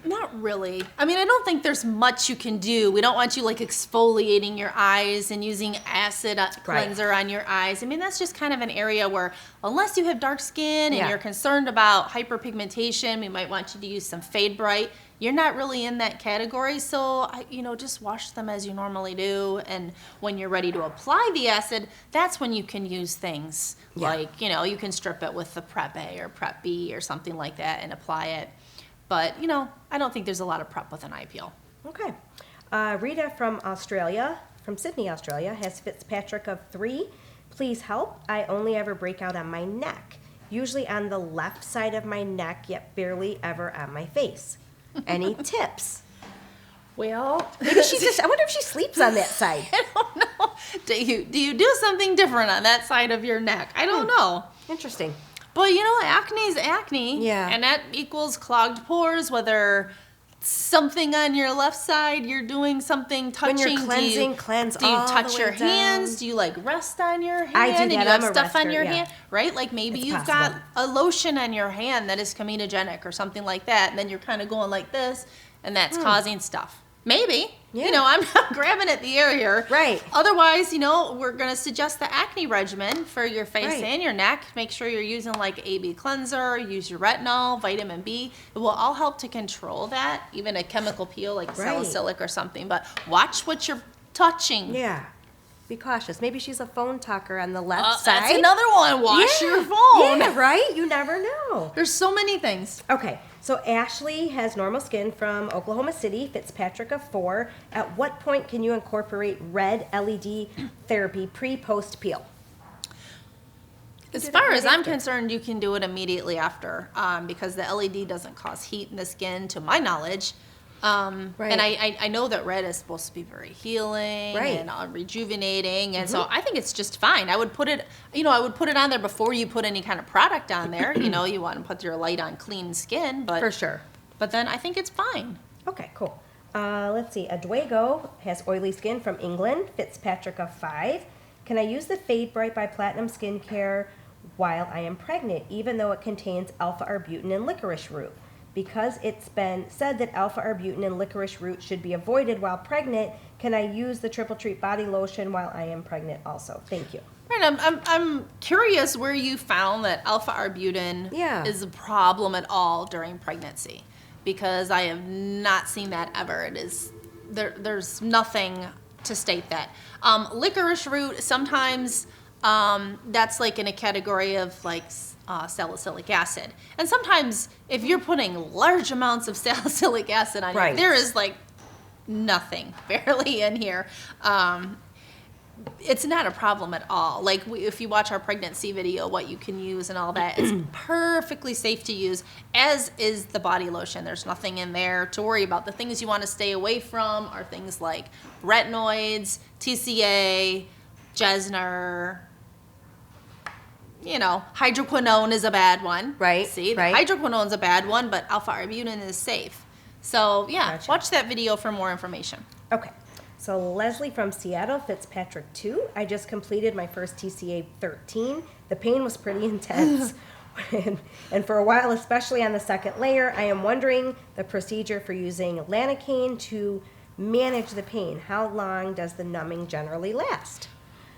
Not really. I mean, I don't think there's much you can do. We don't want you like exfoliating your eyes and using acid cleanser on your eyes. I mean, that's just kind of an area where unless you have dark skin and you're concerned about hyperpigmentation, we might want you to use some Fade Bright. You're not really in that category, so just wash them as you normally do. And when you're ready to apply the acid, that's when you can use things like, you can strip it with the Prep A or Prep B or something like that and apply it. But, I don't think there's a lot of prep with an eye peel. Okay. Rita from Sydney, Australia, has Fitzpatrick of 3. Please help. I only ever break out on my neck, usually on the left side of my neck, yet barely ever on my face. Any tips? Well, maybe I wonder if she sleeps on that side. I don't know. Do you do something different on that side of your neck? I don't know. Interesting. But acne is acne. Yeah. And that equals clogged pores, whether something on your left side, you're doing something touching. When you're cleansing, cleanse Do you all touch the your way down. hands? Do you rest on your hand? I do that. And you have I'm a stuff on rester, your yeah. hand, right? Like maybe It's you've possible. got a lotion on your hand that is comedogenic or something like that, and then you're kind of going like this, and that's causing stuff. Maybe. Yeah. I'm not grabbing at the air here. Right. Otherwise, we're going to suggest the acne regimen for your face Right. and your neck. Make sure you're using AB cleanser, use your retinol, vitamin B. It will all help to control that, even a chemical peel like salicylic or something. But watch what you're touching. Yeah. Be cautious. Maybe she's a phone talker on the left side. That's another one. Wash your phone. Yeah, right? You never know. There's so many things. Okay, so Ashley has normal skin from Oklahoma City, Fitzpatrick of 4. At what point can you incorporate red LED therapy pre-post peel? As far as I'm concerned, you can do it immediately after because the LED doesn't cause heat in the skin, to my knowledge. And I know that red is supposed to be very healing and rejuvenating, and so I think it's just fine. I would put it, on there before you put any kind of product on there. You want to put your light on clean skin, but For sure. But then I think it's fine. Okay, cool. Let's see. Adwego has oily skin from England, Fitzpatrick of 5. Can I use the Fade Bright by Platinum Skincare while I am pregnant, even though it contains alpha-arbutin and licorice root? Because it's been said that alpha-arbutin and licorice root should be avoided while pregnant, can I use the Triple Treat body lotion while I am pregnant also? Thank you. Right, I'm curious where you found that alpha-arbutin is a problem at all during pregnancy, because I have not seen that ever. It is there's nothing to state that. Licorice root, sometimes that's like in a category of salicylic acid. And sometimes if you're putting large amounts of salicylic acid on you, there is nothing barely in here. It's not a problem at all. If you watch our pregnancy video, what you can use and all that, it's perfectly safe to use, as is the body lotion. There's nothing in there to worry about. The things you want to stay away from are things like retinoids, TCA, Jessner. Hydroquinone is a bad one. Right. See, hydroquinone's a bad one, but alpha-arbutin is safe. So, watch that video for more information. Okay. So Leslie from Seattle, Fitzpatrick 2. I just completed my first TCA 13. The pain was pretty intense. and for a while, especially on the second layer, I am wondering the procedure for using Lidocaine to manage the pain. How long does the numbing generally last?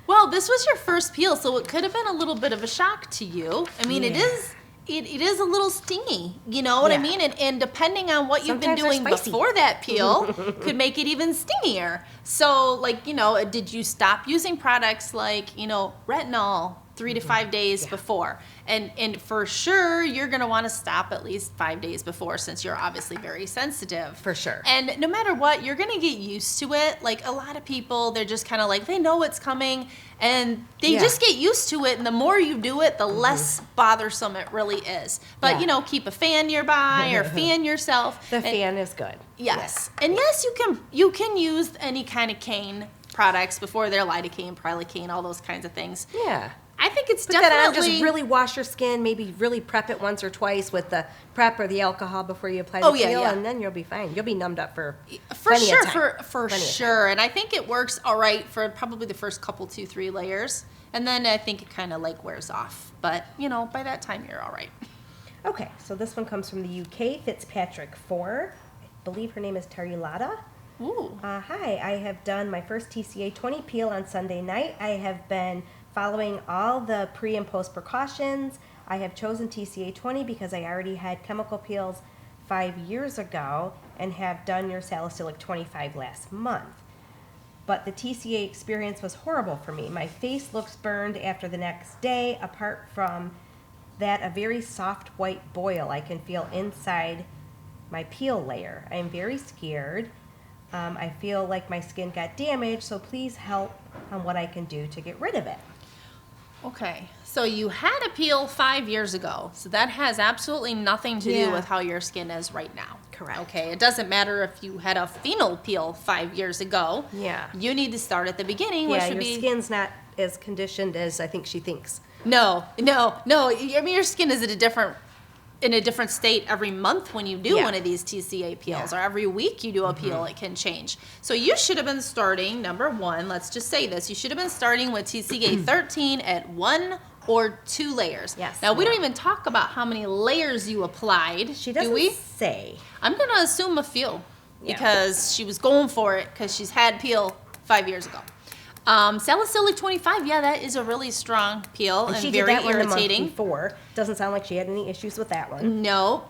Well, this was your first peel, so it could have been a little bit of a shock to you. I mean, it is a little stingy, you know what I mean? And depending on what you've been doing before that peel could make it even stingier. So, did you stop using products like, retinol 3 to 5 days before. And for sure, you're going to want to stop at least 5 days before, since you're obviously very sensitive. For sure. And no matter what, you're going to get used to it. Like, a lot of people, they're just kind of like, they know it's coming, and they just get used to it. And the more you do it, the less bothersome it really is. But, you know, keep a fan nearby or fan yourself. The fan is good. Yes. And yes, you can use any kind of cane products before they're lidocaine, prilocaine, all those kinds of things. Yeah. I think it's Put that on, definitely... just really wash your skin, maybe really prep it once or twice with the prep or the alcohol before you apply the peel, and then you'll be fine. You'll be numbed up for plenty of time. For sure. And I think it works all right for probably the first couple, 2-3 layers. And then I think it kind of like wears off. But, you know, by that time, you're all right. Okay, so this one comes from the UK, Fitzpatrick 4. I believe her name is Tarilata. Ooh. Hi, I have done my first TCA 20 peel on Sunday night. I have been following all the pre and post precautions. I have chosen TCA 20 because I already had chemical peels 5 years ago and have done your Salicylic 25 last month. But the TCA experience was horrible for me. My face looks burned after the next day. Apart from that, a very soft white boil I can feel inside my peel layer. I am very scared. I feel like my skin got damaged, so please help on what I can do to get rid of it. Okay, so you had a peel 5 years ago, so that has absolutely nothing to do with how your skin is right now. Correct. Okay, it doesn't matter if you had a phenol peel 5 years ago. Yeah. You need to start at the beginning, which would your be... skin's not as conditioned as I think she thinks. No. I mean, your skin is in a different state every month when you do one of these TCA peels, or every week you do a peel, it can change. So you should have been starting, number one, let's just say this, you should have been starting with TCA 13 at 1 or 2 layers. Yes. Now, we don't even talk about how many layers you applied, She doesn't do we? say. I'm going to assume a few, because she was going for it, because she's had peel 5 years ago. Salicylic 25, that is a really strong peel and she very did that irritating. one the month before. Doesn't sound like she had any issues with that one. No.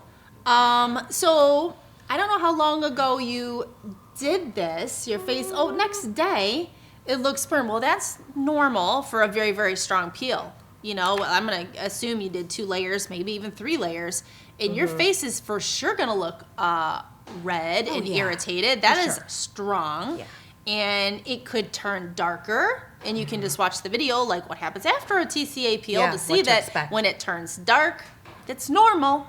So I don't know how long ago you did this. Your face, next day it looks burned. Well, that's normal for a very, very strong peel. You know, I'm going to assume you did 2 layers, maybe even 3 layers. And your face is for sure going to look red and irritated. That is strong. Yeah. And it could turn darker, and you can just watch the video, like what happens after a TCA peel, to see that when it turns dark, it's normal.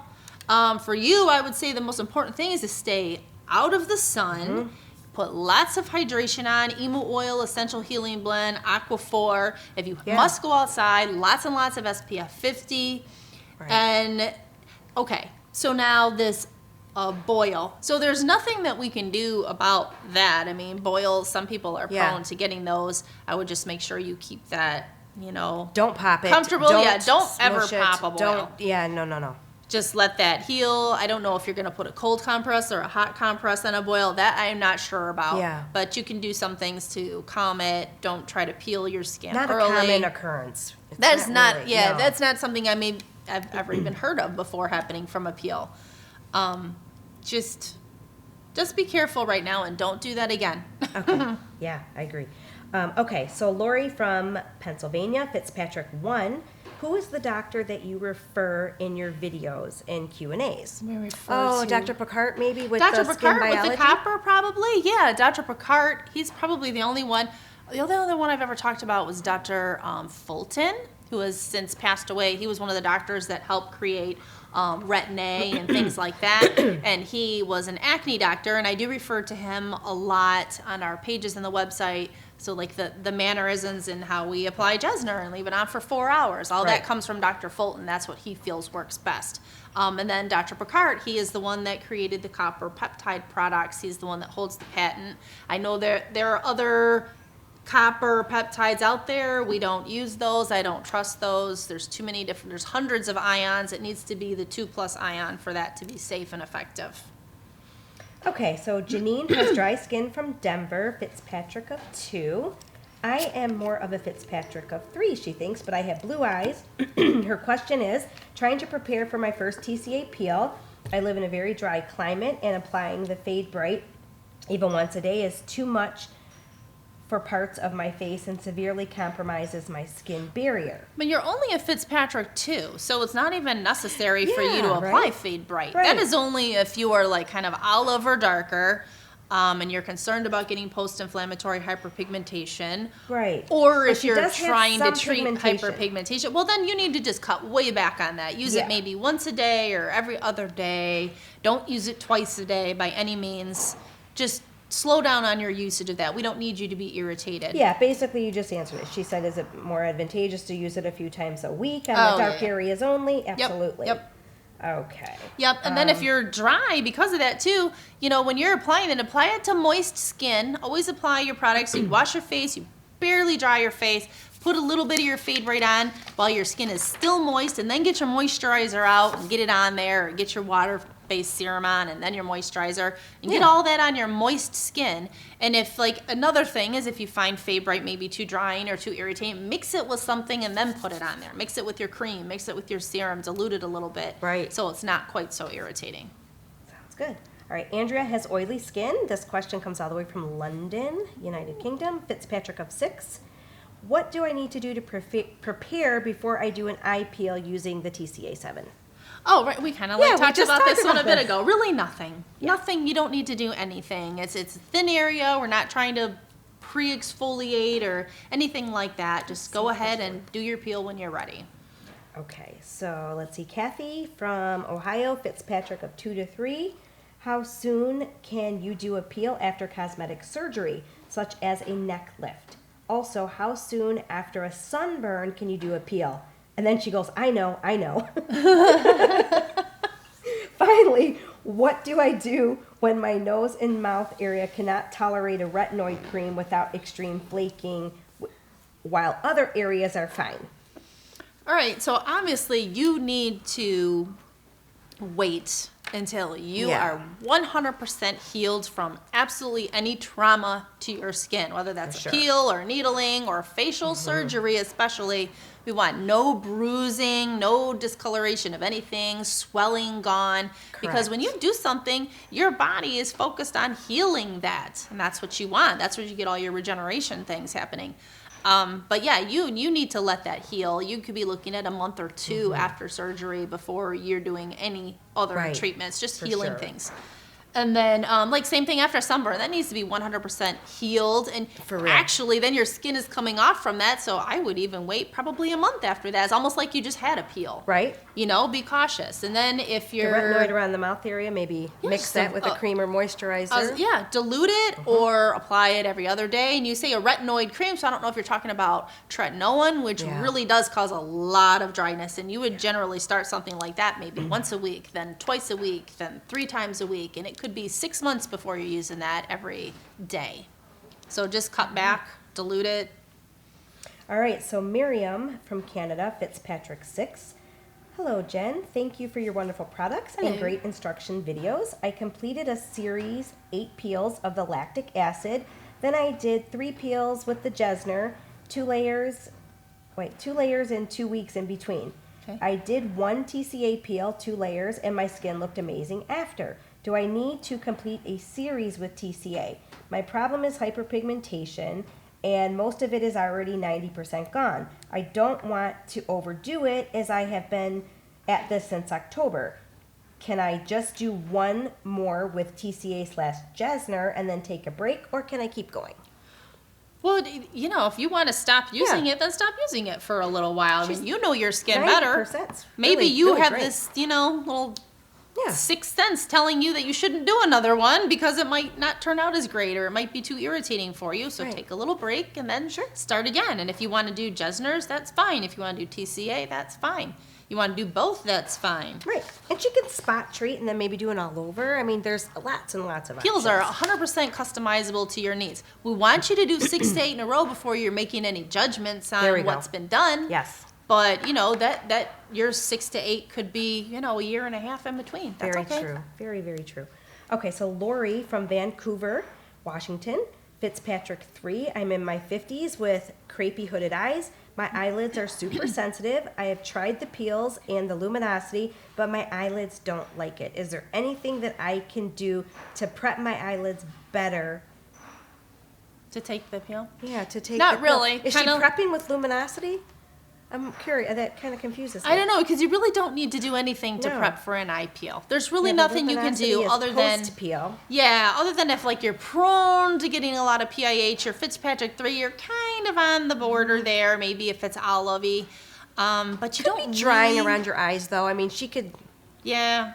For you, I would say the most important thing is to stay out of the sun, put lots of hydration on, emu oil, essential healing blend, Aquaphor. If you must go outside, lots and lots of SPF 50. Right. And, okay, so now this boil. So there's nothing that we can do about that. I mean, boils, some people are prone to getting those. I would just make sure you keep that, don't pop it. Comfortable. Don't ever pop a boil. No. Just let that heal. I don't know if you're going to put a cold compress or a hot compress on a boil. That I'm not sure about. Yeah. But you can do some things to calm it. Don't try to peel your skin early. Not a common occurrence. That's not that's not something I've ever even heard of before happening from a peel. Just be careful right now and don't do that again. Okay. Yeah, I agree. Okay, so Lori from Pennsylvania, Fitzpatrick 1. Who is the doctor that you refer in your videos and Q&As? Dr. Picard maybe with Dr. the Picard skin biology? with the copper probably. Yeah, Dr. Picard, he's probably the only one. The only other one I've ever talked about was Dr. Fulton, who has since passed away. He was one of the doctors that helped create Retinoid and things like that. And he was an acne doctor, and I do refer to him a lot on our pages on the website. So like the mannerisms and how we apply Jessner and leave it on for 4 hours. All that comes from Dr. Fulton. That's what he feels works best. And then Dr. Picard, he is the one that created the copper peptide products. He's the one that holds the patent. I know there are other copper peptides out there. We don't use those. I don't trust those. There's too many different, there's hundreds of ions. It needs to be the 2+ ion for that to be safe and effective. Okay, so Janine has dry skin from Denver, Fitzpatrick of 2. I am more of a Fitzpatrick of 3, she thinks, but I have blue eyes. Her question is, trying to prepare for my first TCA peel. I live in a very dry climate, and applying the Fade Bright even once a day is too much for parts of my face and severely compromises my skin barrier. But you're only a Fitzpatrick 2, so it's not even necessary for you to Yeah, apply right? Fade Bright. Right. That is only if you are like kind of olive or darker, and you're concerned about getting post-inflammatory hyperpigmentation. Right. Or But if she you're does have trying to some treat pigmentation. hyperpigmentation, well, then you need to just cut way back on that. Use Yeah. it maybe once a day or every other day. Don't use it twice a day by any means. Just slow down on your usage of that. We don't need you to be irritated. Yeah, basically you just answered it. She said, is it more advantageous to use it a few times a week on Oh, the dark yeah. areas only? Absolutely. Yep. Okay. Yep, and then if you're dry because of that too, you know, when you're applying it, apply it to moist skin. Always apply your products. So you wash your face, you barely dry your face, put a little bit of your Fade Bright on while your skin is still moist, and then get your moisturizer out and get it on there, or get your water-based serum on, and then your moisturizer, and get all that on your moist skin. And if, like, another thing is if you find Fade Bright maybe too drying or too irritating, mix it with something and then put it on there. Mix it with your cream, mix it with your serum, dilute it a little bit. Right. So it's not quite so irritating. Sounds good. All right, Andrea has oily skin. This question comes all the way from London, United Kingdom. Fitzpatrick of 6. What do I need to do to prepare before I do an eye peel using the TCA 7? Oh, right. We kind of Yeah, we talked just about talked this one a about bit this. ago. Really nothing. Yeah. Nothing. You don't need to do anything. It's a thin area. We're not trying to pre-exfoliate or anything like that. Just go ahead and do your peel when you're ready. Okay, so let's see. Kathy from Ohio, Fitzpatrick of 2 to 3. How soon can you do a peel after cosmetic surgery, such as a neck lift? Also, how soon after a sunburn can you do a peel? And then she goes, I know. Finally, what do I do when my nose and mouth area cannot tolerate a retinoid cream without extreme flaking, while other areas are fine? All right. So obviously you need to wait until you Yeah. are 100% healed from absolutely any trauma to your skin, whether that's For a sure. peel or needling or facial surgery especially. We want no bruising, no discoloration of anything, swelling gone. Because when you do something, your body is focused on healing that. And that's what you want. That's where you get all your regeneration things happening. But yeah, you need to let that heal. You could be looking at a month or two after surgery before you're doing any other Right. treatments, just For healing sure. things. And then, like, same thing after sunburn. That needs to be 100% healed. And For real. actually, then your skin is coming off from that. So I would even wait probably a month after that. It's almost like you just had a peel. Right? You know, be cautious. And then if The you're... retinoid around the mouth area, maybe mix just that with a cream or moisturizer. yeah, dilute it or apply it every other day. And you say a retinoid cream, so I don't know if you're talking about tretinoin, which Yeah. really does cause a lot of dryness. And you would generally start something like that maybe once a week, then twice a week, then 3 times a week. And it could be 6 months before you're using that every day. So just cut back, dilute it. All right, so Miriam from Canada, Fitzpatrick 6. Hello, Jen. Thank you for your wonderful products and Hey. great instruction videos. I completed a series 8 peels of the lactic acid. Then I did 3 peels with the Jessner, 2 layers and 2 weeks in between. Okay. I did 1 TCA peel, 2 layers, and my skin looked amazing after. Do I need to complete a series with TCA? My problem is hyperpigmentation, and most of it is already 90% gone. I don't want to overdo it as I have been at this since October. Can I just do 1 more with TCA/Jessner and then take a break, or can I keep going? Well, you know, if you want to stop using it, then stop using it for a little while. I mean, you know your skin better. 90%'s Maybe really, you really have great. this, you know, little Yeah. sixth sense telling you that you shouldn't do another one because it might not turn out as great or it might be too irritating for you. So Right. take a little break and then start again. And if you want to do Jessner's, that's fine. If you want to do TCA, that's fine. You want to do both, that's fine. Right. And she can spot treat and then maybe do it all over. I mean, there's lots and lots of Peels are options. 100% customizable to your needs. We want you to do 6 to 8 in a row before you're making any judgments There we on go. what's been done. Yes. But, you know, that your 6 to 8 could be, you know, a year and a half in between. That's Very okay. true. Very, very true. Okay, so Lori from Vancouver, Washington, Fitzpatrick 3. I'm in my 50s with crepey hooded eyes. My eyelids are super sensitive. I have tried the peels and the luminosity, but my eyelids don't like it. Is there anything that I can do to prep my eyelids better To take the peel? Yeah, to take Not the peel. really. Is she prepping with luminosity? I'm curious. That kind of confuses me. I don't know, because you really don't need to do anything to prep for an eye peel. There's really nothing you can do other than post-peel. Yeah, other than if like you're prone to getting a lot of PIH or Fitzpatrick 3, you're kind of on the border there. Maybe if it's olivey, but you don't be drying around your eyes though. I mean, she could. Yeah,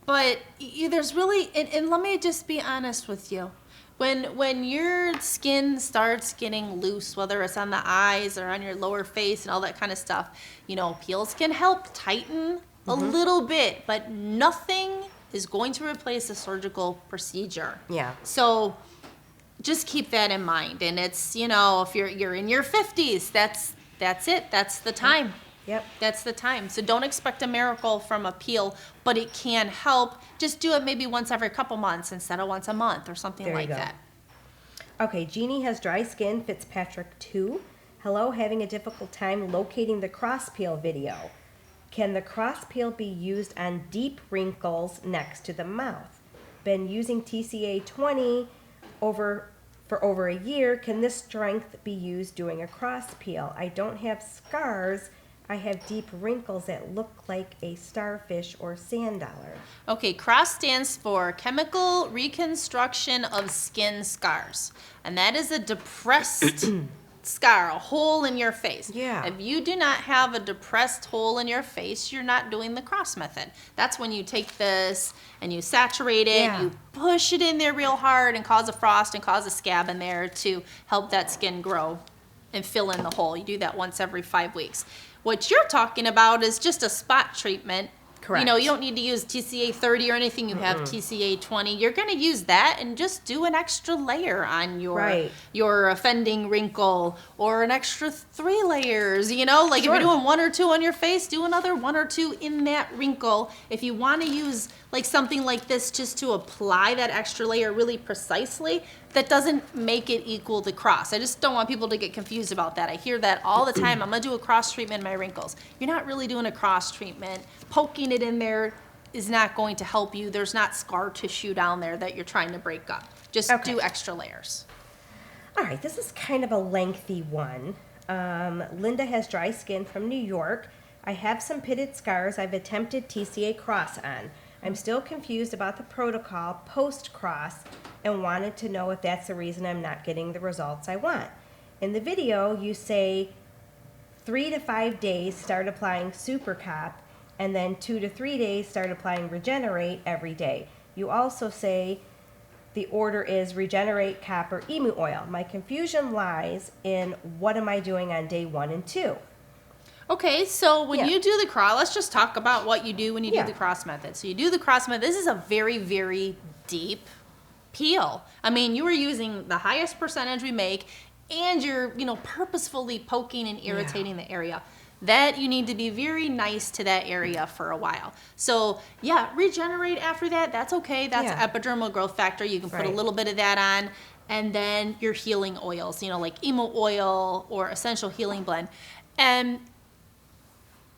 but there's really, and let me just be honest with you. When your skin starts getting loose, whether it's on the eyes or on your lower face and all that kind of stuff, peels can help tighten a little bit, but nothing is going to replace a surgical procedure. Yeah. So just keep that in mind. And it's, if you're in your 50s, that's it. That's the time. Yep. That's the time. So don't expect a miracle from a peel, but it can help. Just do it maybe once every couple months instead of once a month or something like that. Okay, Jeannie has dry skin, Fitzpatrick 2. Hello, having a difficult time locating the cross peel video. Can the cross peel be used on deep wrinkles next to the mouth? Been using TCA 20 for over a year. Can this strength be used doing a cross peel? I don't have scars. I have deep wrinkles that look like a starfish or sand dollar. Okay, CROSS stands for Chemical Reconstruction of Skin Scars. And that is a depressed scar, a hole in your face. Yeah. If you do not have a depressed hole in your face, you're not doing the CROSS method. That's when you take this and you saturate it, you push it in there real hard and cause a frost and cause a scab in there to help that skin grow and fill in the hole. You do that once every 5 weeks. What you're talking about is just a spot treatment. Correct. You don't need to use TCA 30 or anything. You have TCA 20. You're going to use that and just do an extra layer on your offending wrinkle, or an extra 3 layers. If you're doing 1 or 2 on your face, do another 1 or 2 in that wrinkle. If you want to use like something like this just to apply that extra layer really precisely, that doesn't make it equal the cross. I just don't want people to get confused about that. I hear that all the time. I'm going to do a cross treatment in my wrinkles. You're not really doing a cross treatment. Poking it in there is not going to help you. There's not scar tissue down there that you're trying to break up. Just do extra layers. All right, this is kind of a lengthy one. Linda has dry skin from New York. I have some pitted scars I've attempted TCA cross on. I'm still confused about the protocol post-cross and wanted to know if that's the reason I'm not getting the results I want. In the video, you say 3 to 5 days start applying Super Cop, and then 2 to 3 days start applying Regenerate every day. You also say the order is Regenerate, Cop, or Emu Oil. My confusion lies in what am I doing on day 1 and 2? Okay, so when you do the cross, let's just talk about what you do when you do the cross method. So you do the cross method. This is a very, very deep peel. I mean, you are using the highest percentage we make, and you're, purposefully poking and irritating the area. That you need to be very nice to that area for a while. So Regenerate after that. That's okay. That's epidermal growth factor. You can put a little bit of that on. And then your healing oils, like Emu Oil or Essential Healing Blend. And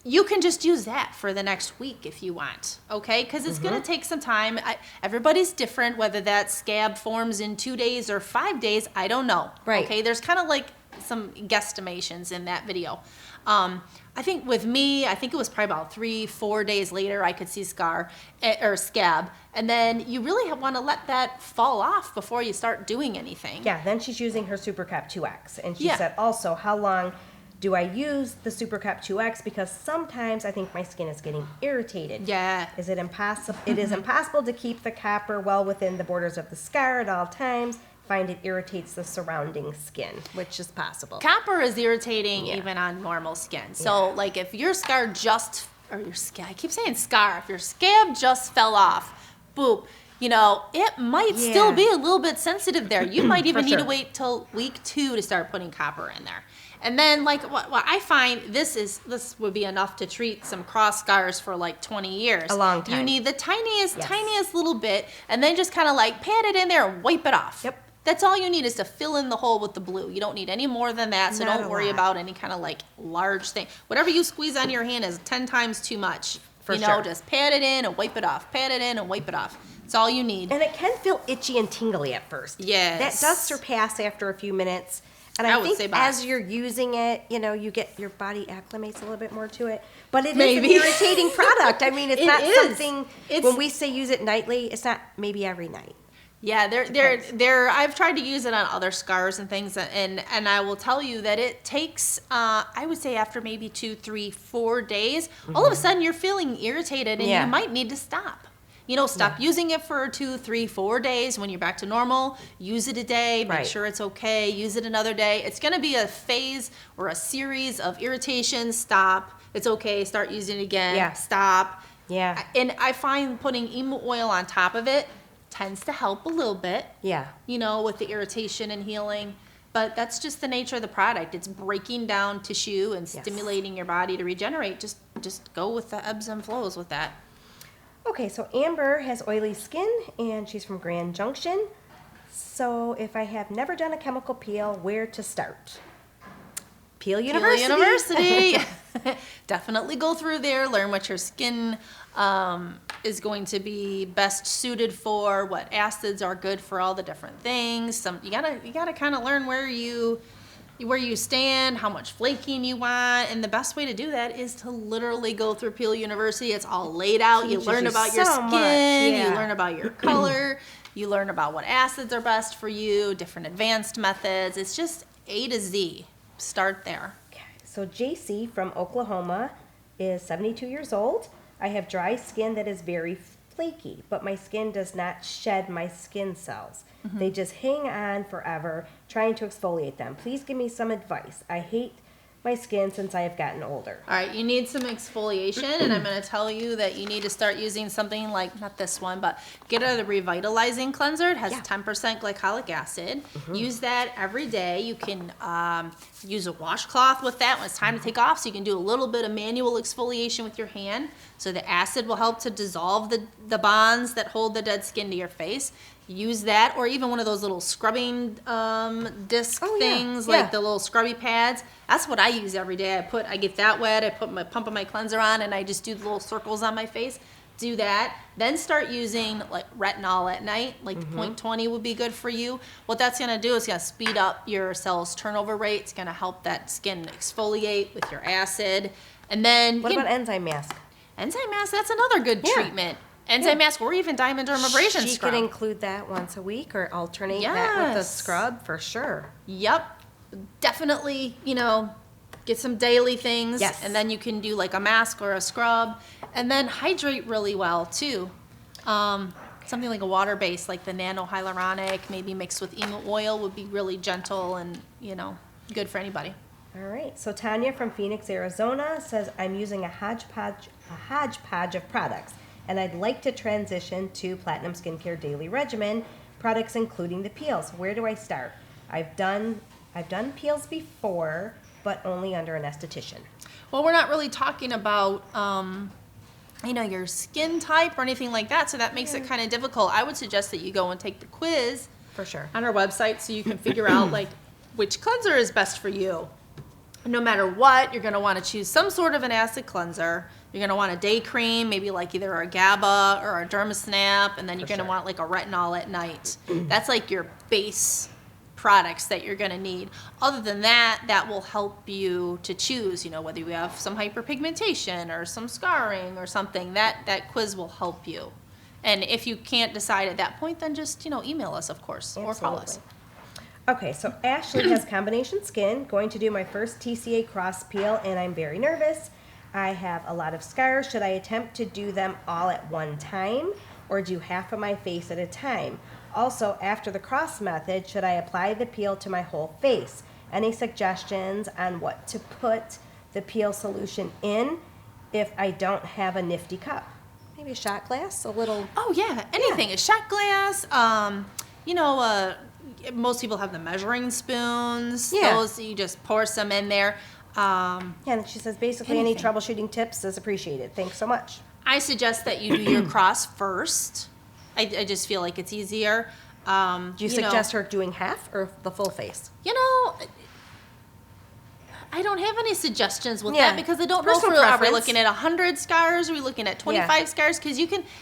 you can just use that for the next week if you want, okay? Because it's going to take some time. Everybody's different, whether that scab forms in 2 days or 5 days, I don't know. Right. Okay, there's kind of like some guesstimations in that video. I think with me, I think it was probably about 3-4 days later I could see scab. And then you really want to let that fall off before you start doing anything. Yeah, then she's using her Super Cap 2X. And she said also, how long do I use the Super Cap 2X? Because sometimes I think my skin is getting irritated. Yeah. Is it impossible? It is impossible to keep the copper well within the borders of the scar at all times. Find it irritates the surrounding skin, which is possible. Copper is irritating even on normal skin. So like if your scar I keep saying scar, if your scab just fell off, boop, it might still be a little bit sensitive there. You might even need to wait till week 2 to start putting copper in there. And then like what I find, this would be enough to treat some cross scars for like 20 years. A long time. You need the tiniest little bit, and then just kind of like pat it in there and wipe it off. Yep. That's all you need is to fill in the hole with the blue. You don't need any more than that, so don't worry about any kind of like large thing. Whatever you squeeze on your hand is 10 times too much. For sure. Just pat it in and wipe it off. Pat it in and wipe it off. It's all you need. And it can feel itchy and tingly at first. Yes. That does surpass after a few minutes. And I I would think say about- as you're using it, you know, you get your body acclimates a little bit more to it. But it is Maybe. an irritating product. I mean, it's It not is. something, It's- when we say use it nightly, it's not maybe every night. Yeah, they're. I've tried to use it on other scars and things, and I will tell you that it takes. I would say after maybe 2, 3, 4 days, all of a sudden you're feeling irritated, and Yeah. you might need to stop. You know, stop using it for 2, 3, 4 days. When you're back to normal, use it a day. Make Right. sure it's okay. Use it another day. It's going to be a phase or a series of irritations. Stop. It's okay. Start using it again. Yeah. Stop. Yeah. And I find putting emu oil on top of it tends to help a little bit. Yeah. You know, with the irritation and healing. But that's just the nature of the product. It's breaking down tissue and Yes. stimulating your body to regenerate. Just go with the ebbs and flows with that. Okay, so Amber has oily skin and she's from Grand Junction. So if I have never done a chemical peel, where to start? Peel University. Peel University. Definitely go through there, learn what your skin is going to be best suited for, what acids are good for all the different things. You gotta kind of learn where you stand, how much flaking you want, and the best way to do that is to literally go through Peel University. It's all laid out. You Teaches learn you about your so skin, much, yeah. you learn about your color, you learn about what acids are best for you, different advanced methods. It's just A to Z. Start there. Okay, so JC from Oklahoma is 72 years old. I have dry skin that is very flaky, but my skin does not shed my skin cells. They just hang on forever, trying to exfoliate them. Please give me some advice. I hate my skin since I have gotten older. All right, you need some exfoliation, and I'm going to tell you that you need to start using something like, not this one, but get a revitalizing cleanser. It has 10% glycolic acid. Use that every day. You can use a washcloth with that when it's time to take off, so you can do a little bit of manual exfoliation with your hand. So the acid will help to dissolve the bonds that hold the dead skin to your face. Use that, or even one of those little scrubbing disc things, like the little scrubby pads. That's what I use every day. I get that wet, I pump my cleanser on, and I just do the little circles on my face. Do that. Then start using like retinol at night, like 0.20 would be good for you. What that's gonna do is gonna speed up your cells turnover rate. It's gonna help that skin exfoliate with your acid. And then What about enzyme mask? enzyme mask, that's another good treatment. Enzyme mask or even diamond dermabrasion She scrub. could include that once a week or alternate that with a Yes. scrub for sure. Yep. Definitely, get some daily things. Yes. And then you can do like a mask or a scrub. And then hydrate really well too. Something like a water base, like the nano hyaluronic, maybe mixed with emu oil would be really gentle and, good for anybody. All right. So Tanya from Phoenix, Arizona says, I'm using a hodgepodge of products, and I'd like to transition to Platinum Skincare Daily Regimen products, including the peels. Where do I start? I've done peels before, but only under an esthetician. Well, we're not really talking about, your skin type or anything like that, so that makes it kind of difficult. I would suggest that you go and take the quiz For sure. on our website so you can figure out like which cleanser is best for you. No matter what, you're going to want to choose some sort of an acid cleanser. You're going to want a day cream, maybe like either a GABA or a DermaSnap, and then you're going to want like a retinol at night. That's like your base products that you're going to need. Other than that, that will help you to choose, whether you have some hyperpigmentation or some scarring or something. That quiz will help you. And if you can't decide at that point, then just, email us, of course, or call us. Okay, so Ashley has combination skin, going to do my first TCA cross peel, and I'm very nervous. I have a lot of scars. Should I attempt to do them all at one time or do half of my face at a time? Also, after the cross method, should I apply the peel to my whole face? Any suggestions on what to put the peel solution in if I don't have a nifty cup? Maybe a shot glass, a little... Oh, yeah, anything. A shot glass, most people have the measuring spoons. Yeah. Those, you just pour some in there. Yeah, and she says basically any Anything. troubleshooting tips is appreciated. Thanks so much. I suggest that you do your cross first. I just feel like it's easier. Do you suggest her doing half or the full face? I I don't have any suggestions with Yeah. that because I don't know if Personal are we preference. looking at 100 scars, are we looking at 25 scars? Because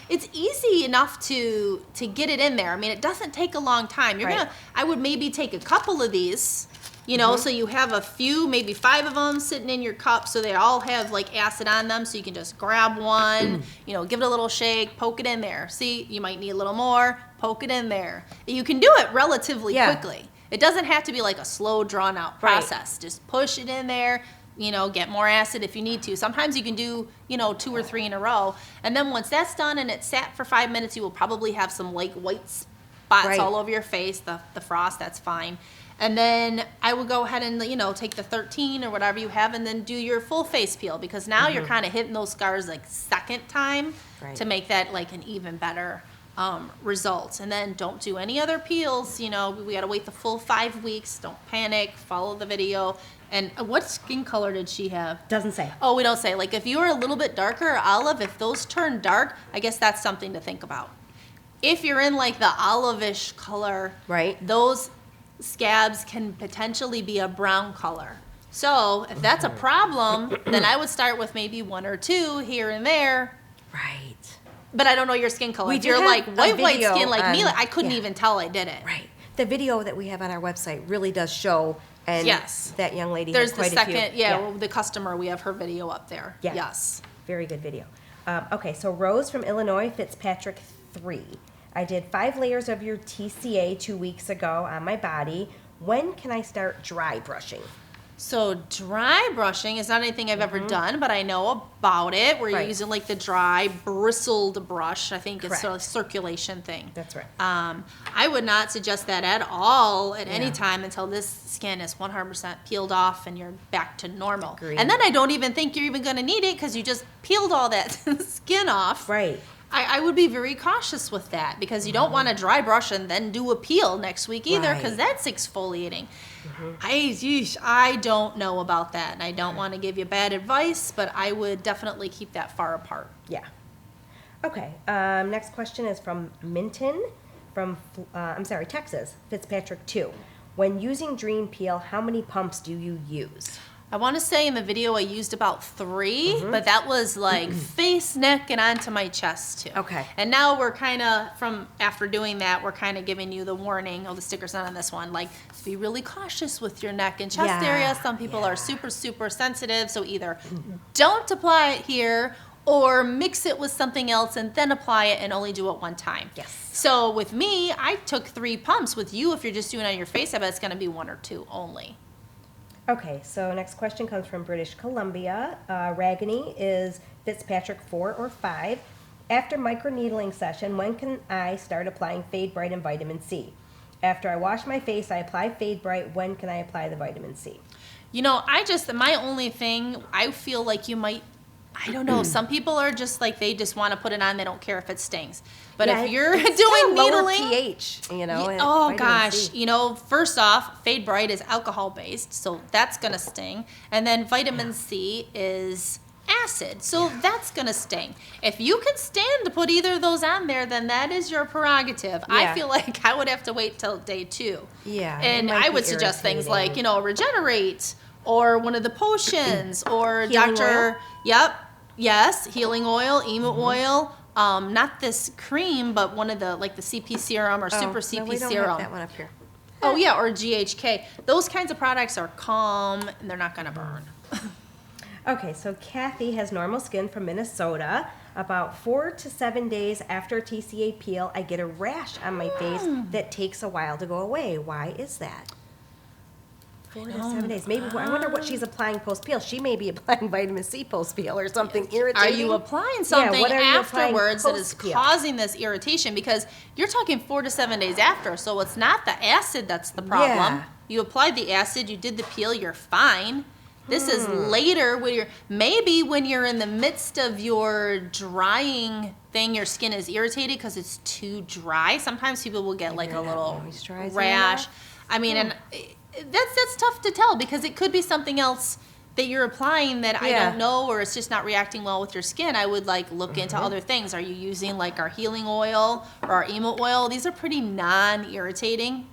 it's easy enough to get it in there. I mean, it doesn't take a long time. I would maybe take a couple of these, so you have a few, maybe 5 of them sitting in your cup, so they all have like acid on them, so you can just grab one, give it a little shake, poke it in there. See, you might need a little more, poke it in there. You can do it relatively quickly. It doesn't have to be like a slow, drawn-out process. Just push it in there, get more acid if you need to. Sometimes you can do, 2 or 3 in a row. And then once that's done and it's sat for 5 minutes, you will probably have some like white spots all over your face, the frost, that's fine. And then I would go ahead and, take the 13 or whatever you have and then do your full face peel because now you're kind of hitting those scars like second time to make that like an even better results. And then don't do any other peels. We got to wait the full 5 weeks. Don't panic. Follow the video. And what skin color did she have? Doesn't say. Oh, we don't say. Like if you were a little bit darker or olive, if those turn dark, I guess that's something to think about. If you're in like the olive-ish color, those scabs can potentially be a brown color. So if that's a problem, then I would start with maybe 1 or 2 here and there. Right. But I don't know your skin color. We If you're do like have a white video skin like me, on- I couldn't even tell I did it. Right. The video that we have on our website really does show, and that young lady There's had the quite second, a few. well, the customer, we have her video up there. Yeah. Yes. Very good video. Okay, so Rose from Illinois, Fitzpatrick 3. I did 5 layers of your TCA 2 weeks ago on my body. When can I start dry brushing? So dry brushing is not anything I've ever done, but I know about it. Where you're using like the dry bristled brush. I think it's a circulation thing. That's right. I would not suggest that at all at any time until this skin is 100% peeled off and you're back to normal. Agreed. And then I don't even think you're even going to need it because you just peeled all that skin off. Right. I would be very cautious with that because you don't want to dry brush and then do a peel next week either because that's exfoliating. I don't know about that, and I don't want to give you bad advice, but I would definitely keep that far apart. Yeah. Okay. Next question is from Minton from, Texas, Fitzpatrick 2. When using Dream Peel, how many pumps do you use? I want to say in the video I used about 3, but that was like face, neck, and onto my chest too. Okay. And now we're kind of, after doing that, we're kind of giving you the warning. Oh, the sticker's not on this one. Like, be really cautious with your neck and chest area. Some people are super, super sensitive. So either don't apply it here or mix it with something else and then apply it and only do it one time. Yes. So with me, I took 3 pumps. With you, if you're just doing it on your face, I bet it's going to be 1 or 2 only. Okay, so next question comes from British Columbia. Ragini is Fitzpatrick 4 or 5. After microneedling session, when can I start applying Fade Bright and vitamin C? After I wash my face, I apply Fade Bright. When can I apply the vitamin C? My only thing, I feel like you might, I don't know, some people are just like, they just want to put it on, they don't care if it stings. But if you're doing lower needling, pH, and oh vitamin gosh, C. First off, Fade Bright is alcohol based, so that's gonna sting. And then vitamin C is acid, so that's gonna sting. If you can stand to put either of those on there, then that is your prerogative. I feel like I would have to wait till day 2. Yeah. And I would suggest things like, Regenerate or one of the potions or Healing Dr. Yes, healing oil, emu oil. Not this cream, but one of the, like the CP serum or super CP no, we don't serum. have that one up here. Oh yeah, or GHK. Those kinds of products are calm and they're not gonna burn. Okay, so Kathy has normal skin from Minnesota. About 4 to 7 days after TCA peel, I get a rash on my face that takes a while to go away. Why is that? 4 to 7 days. Maybe I wonder what she's applying post peel. She may be applying vitamin C post peel or something irritating. Are you applying something what are you applying afterwards that is post-peel? causing this irritation? Because you're talking 4 to 7 days after, so it's not the acid that's the problem. Yeah. You applied the acid, you did the peel, you're fine. This is later when you're in the midst of your drying thing, your skin is irritated because it's too dry. Sometimes people will get like a little rash. I mean, and that's tough to tell because it could be something else that you're applying that I don't know, or it's just not reacting well with your skin. I would like look into other things. Are you using like our healing oil or our emo oil? These are pretty non-irritating.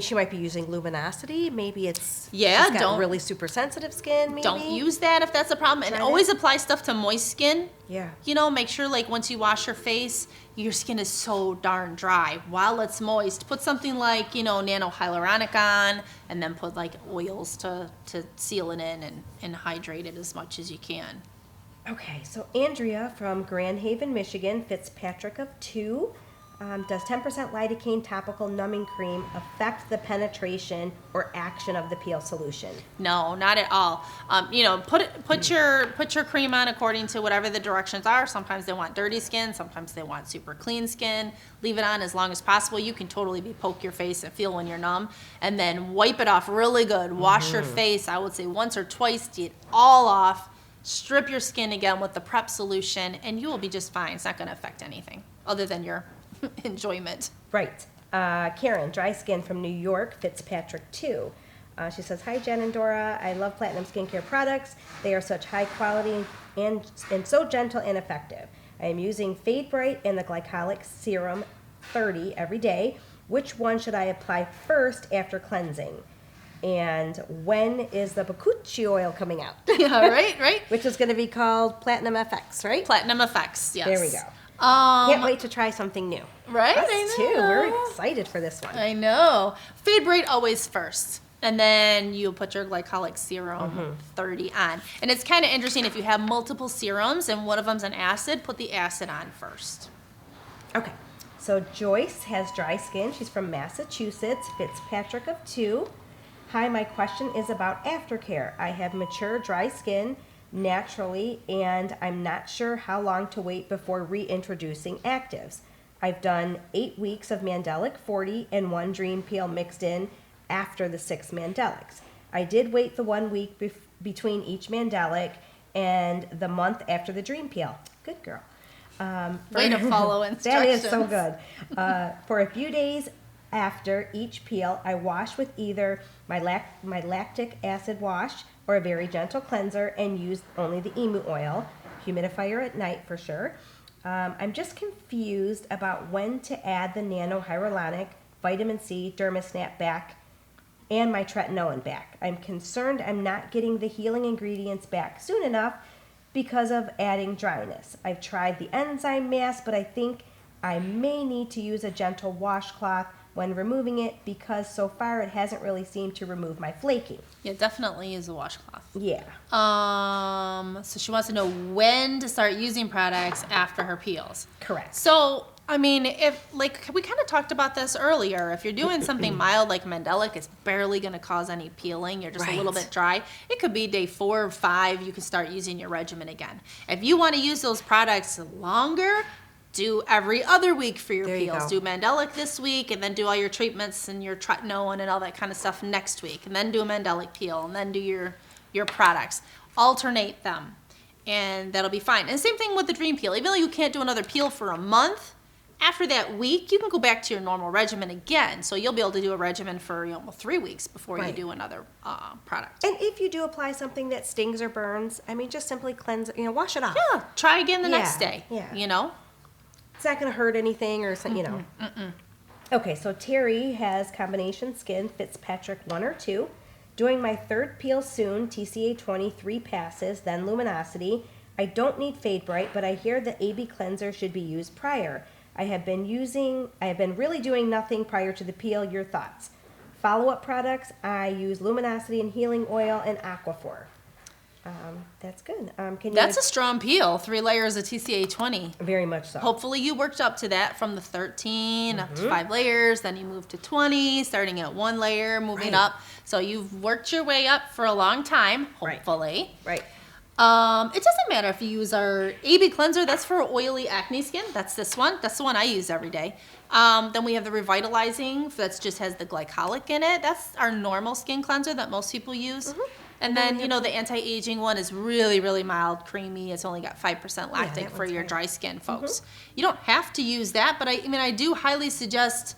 She might be using luminosity. Maybe it's Yeah, she's got don't- really super sensitive skin. Maybe Don't use that if that's a problem. And Try always that. apply stuff to moist skin. Yeah. You know, make sure like once you wash your face, your skin is so darn dry. While it's moist, put something like, nano-hyaluronic on, and then put like oils to seal it in and hydrate it as much as you can. Okay, so Andrea from Grand Haven, Michigan, Fitzpatrick of 2, does 10% lidocaine topical numbing cream affect the penetration or action of the peel solution? No, not at all. Put your cream on according to whatever the directions are. Sometimes they want dirty skin, sometimes they want super clean skin. Leave it on as long as possible. You can totally poke your face and feel when you're numb, and then wipe it off really good. Wash your face, I would say once or twice, get it all off. Strip your skin again with the prep solution, and you will be just fine. It's not going to affect anything other than your enjoyment. Right. Karen, dry skin from New York, Fitzpatrick 2. She says, hi, Jen and Dora. I love Platinum Skincare products. They are such high quality and so gentle and effective. I am using Fade Bright and the Glycolic Serum 30 every day. Which one should I apply first after cleansing? And when is the Pustule oil coming out? Yeah, right. Which is going to be called Platinum FX, right? Platinum Effects, yes. There we go. Can't wait to try something new. Right? Us I too. know. We're excited for this one. I know. Fade Bright always first. And then you put your Glycolic Serum 30 on. And it's kind of interesting if you have multiple serums and one of them's an acid, put the acid on first. Okay. So Joyce has dry skin. She's from Massachusetts, Fitzpatrick of 2. Hi, my question is about aftercare. I have mature dry skin naturally, and I'm not sure how long to wait before reintroducing actives. I've done 8 weeks of Mandelic 40 and 1 Dream Peel mixed in after the 6 Mandelics. I did wait the 1 week between each Mandelic and the month after the Dream Peel. Good girl. Way to follow instructions. That is so good. For a few days after each peel, I wash with either my lactic acid wash or a very gentle cleanser and use only the emu oil, humidifier at night for sure. I'm just confused about when to add the nano-hyaluronic, vitamin C, Dermasnap back, and my tretinoin back. I'm concerned I'm not getting the healing ingredients back soon enough because of adding dryness. I've tried the enzyme mask, but I think I may need to use a gentle washcloth when removing it because so far it hasn't really seemed to remove my flaking. Yeah, definitely use a washcloth. Yeah. So she wants to know when to start using products after her peels. Correct. So, I mean, if, like, we kind of talked about this earlier. If you're doing something mild like Mandelic, it's barely going to cause any peeling. You're just a little bit dry. It could be day 4 or 5, you can start using your regimen again. If you want to use those products longer, do every other week for your There you peels. go. Do Mandelic this week, and then do all your treatments and your tretinoin and all that kind of stuff next week. And then do a Mandelic peel, and then do your products. Alternate them, and that'll be fine. And same thing with the Dream Peel. Even though you can't do another peel for a month, after that week, you can go back to your normal regimen again. So you'll be able to do a regimen for 3 weeks before you do another product. And if you do apply something that stings or burns, I mean, just simply cleanse it, wash it off. Yeah, try again the next Yeah, day. yeah. It's not going to hurt anything or something, Okay, so Terry has combination skin, Fitzpatrick 1 or 2. Doing my 3rd peel soon, TCA 23 passes, then luminosity. I don't need Fade Bright, but I hear the AB cleanser should be used prior. I have been really doing nothing prior to the peel. Your thoughts? Follow-up products, I use luminosity and healing oil and Aquaphor. That's good. That's a strong peel. 3 layers of TCA 20. Very much so. Hopefully you worked up to that from the 13 up to 5 layers. Then you moved to 20, starting at 1 layer, moving up. So you've worked your way up for a long time, hopefully. Right. It doesn't matter if you use our AB cleanser. That's for oily acne skin. That's this one. That's the one I use every day. Then we have the revitalizing. That just has the glycolic in it. That's our normal skin cleanser that most people use. And then, the anti-aging one is really, really mild, creamy. It's only got 5% lactic for your dry skin folks. You don't have to use that, but I do highly suggest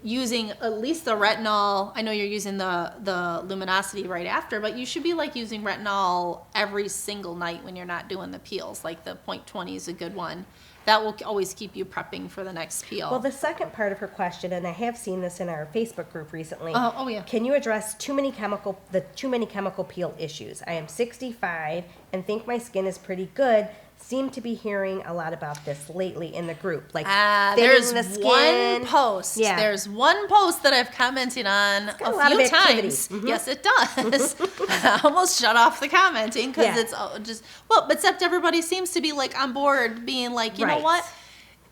using at least the retinol. I know you're using the luminosity right after, but you should be using retinol every single night when you're not doing the peels. Like the 0.20 is a good one. that will always keep you prepping for the next peel. Well, the second part of her question, and I have seen this in our Facebook group recently. Oh, yeah. Can you address too many chemical peel issues? I am 65 and think my skin is pretty good. Seem to be hearing a lot about this lately in the group, like there's thinning the skin. one post. Yeah. There's one post that I've commented on got a a lot of few activity. times. Yes, it does. I almost shut off the commenting because Yeah. it's just but except everybody seems to be like on board, being like, you know Right. what?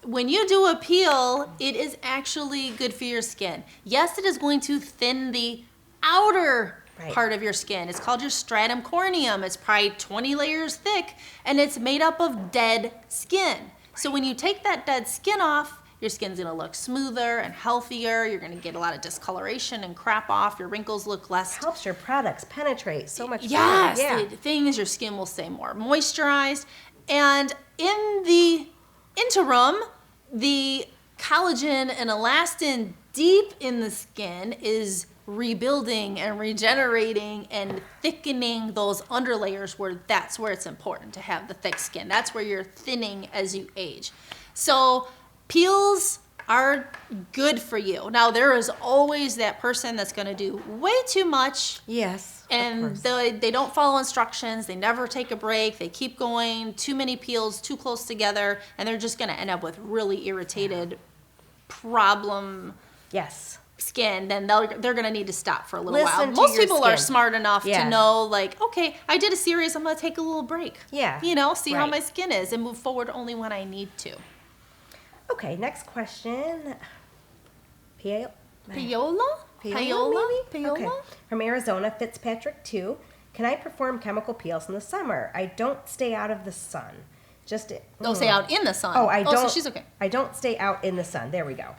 When you do a peel, it is actually good for your skin. Yes, it is going to thin the outer Right. part of your skin. It's called your stratum corneum. It's probably 20 layers thick, and it's made up of dead skin. So when you take that dead skin off, your skin's gonna look smoother and healthier. You're gonna get a lot of discoloration and crap off. Your wrinkles look less. Helps your products penetrate so much Yes, better. the things, your skin will stay more moisturized. And in the interim, the collagen and elastin deep in the skin is rebuilding and regenerating and thickening those underlayers, where that's where it's important to have the thick skin. That's where you're thinning as you age. So peels are good for you. Now, there is always that person that's going to do way too much, Yes. and they don't follow instructions. They never take a break. They keep going. Too many peels, too close together, and they're just going to end up with really irritated problem Yes. skin. Then they're going to need to stop for a little while. Listen to Most your people are skin. smart enough Yeah. to know, like, okay, I did a series. I'm going to take a little break. Yeah. See how Right. my skin is and move forward only when I need to. Okay, next question. Paola? Paola? Maybe? Okay. From Arizona, Fitzpatrick 2. Can I perform chemical peels in the summer? I don't stay out of the sun. Don't stay out in the sun. Oh, I don't. So she's okay. I don't stay out in the sun. There we go.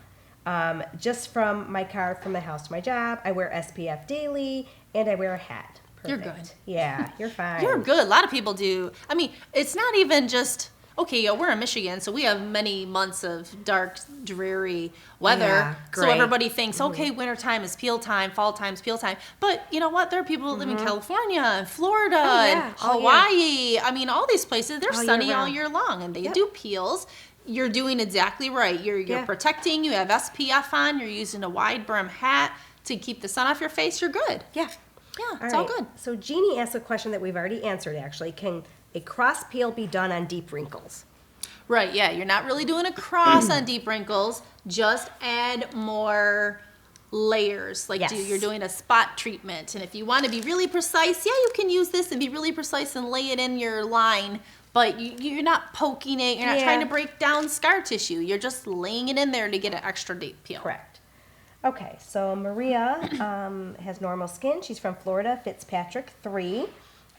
Just from my car, from my house to my job, I wear SPF daily, and I wear a hat. Perfect. You're good. Yeah, you're fine. You're good. A lot of people do. I mean, it's not even just, okay, we're in Michigan, so we have many months of dark, dreary weather. Yeah, so great. everybody thinks, okay, wintertime is peel time, fall time is peel time. But you know what? There are people that live in California and Florida and Oh, yeah. Hawaii. I mean, all these places, they're All year sunny all round. year long, and they Yep. do peels. You're doing exactly right. You're Yeah. protecting. You have SPF on. You're using a wide brim hat to keep the sun off your face. You're good. Yeah. Yeah, it's all good. So Jeannie asked a question that we've already answered, actually. Can a cross peel be done on deep wrinkles? Right, yeah, you're not really doing a cross on deep wrinkles. Just add more layers. Like Yes. you're doing a spot treatment. And if you want to be really precise, yeah, you can use this and be really precise and lay it in your line. But you're not poking it. You're not Yeah. trying to break down scar tissue. You're just laying it in there to get an extra deep peel. Correct. Okay, so Maria has normal skin. She's from Florida, Fitzpatrick 3.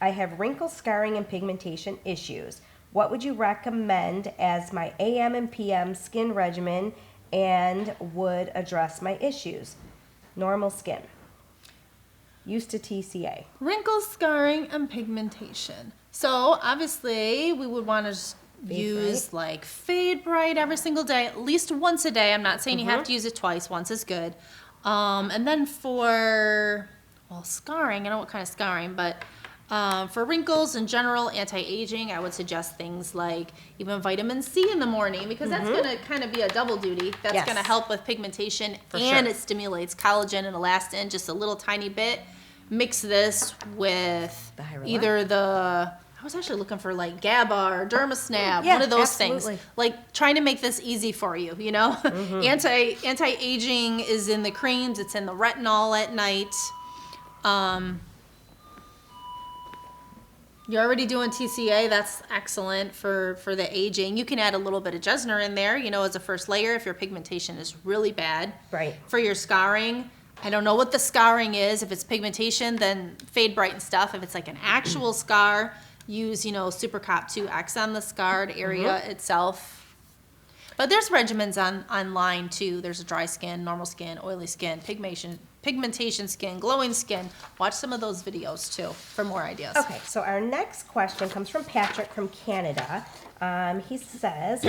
I have wrinkle scarring and pigmentation issues. What would you recommend as my AM and PM skin regimen and would address my issues? Normal skin. Used to TCA. Wrinkles, scarring, and pigmentation. So obviously we would want to use like Fade Bright every single day, at least once a day. I'm not saying you have to use it twice. Once is good. And then for, scarring, I don't know what kind of scarring, but for wrinkles in general, anti-aging, I would suggest things like even vitamin C in the morning, because that's going to kind of be a double duty. That's Yes. going to help with pigmentation, For and sure. it stimulates collagen and elastin just a little tiny bit. Mix this with The Hyrule? either I was actually looking for like GABA or Dermasnab, Yeah, one of those absolutely. things. Like trying to make this easy for you, you know? Anti-aging is in the creams, it's in the retinol at night. You're already doing TCA, that's excellent for the aging. You can add a little bit of Jessner in there, as a first layer if your pigmentation is really bad. Right. For your scarring, I don't know what the scarring is. If it's pigmentation, then Fade Bright and stuff. If it's like an actual scar, use, Super Cop 2X on the scarred area itself. But there's regimens online too. There's a dry skin, normal skin, oily skin, pigmentation skin, glowing skin. Watch some of those videos too for more ideas. Okay, so our next question comes from Patrick from Canada. He says,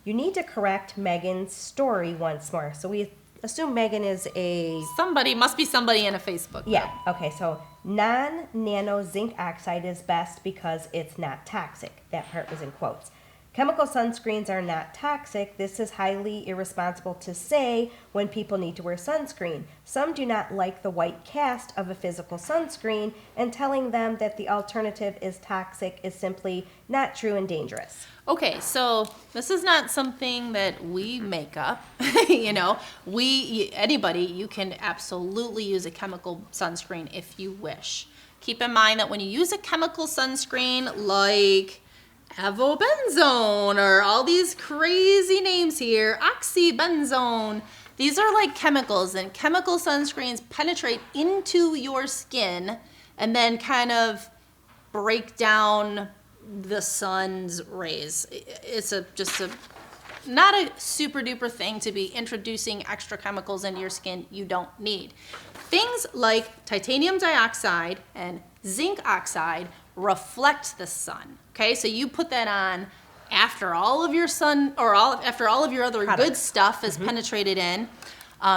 you need to correct Megan's story once more. So we assume Megan is Must be somebody in a Facebook group. Yeah, okay, so non-nano zinc oxide is best because it's not toxic. That part was in quotes. Chemical sunscreens are not toxic. This is highly irresponsible to say when people need to wear sunscreen. Some do not like the white cast of a physical sunscreen, and telling them that the alternative is toxic is simply not true and dangerous. Okay, so this is not something that we make up. Anybody, you can absolutely use a chemical sunscreen if you wish. Keep in mind that when you use a chemical sunscreen like avobenzone or all these crazy names here, oxybenzone, these are like chemicals, and chemical sunscreens penetrate into your skin and then kind of break down the sun's rays. It's not a super duper thing to be introducing extra chemicals into your skin you don't need. Things like titanium dioxide and zinc oxide reflect the sun. Okay, so you put that on after all of your after all of your other good stuff is penetrated in.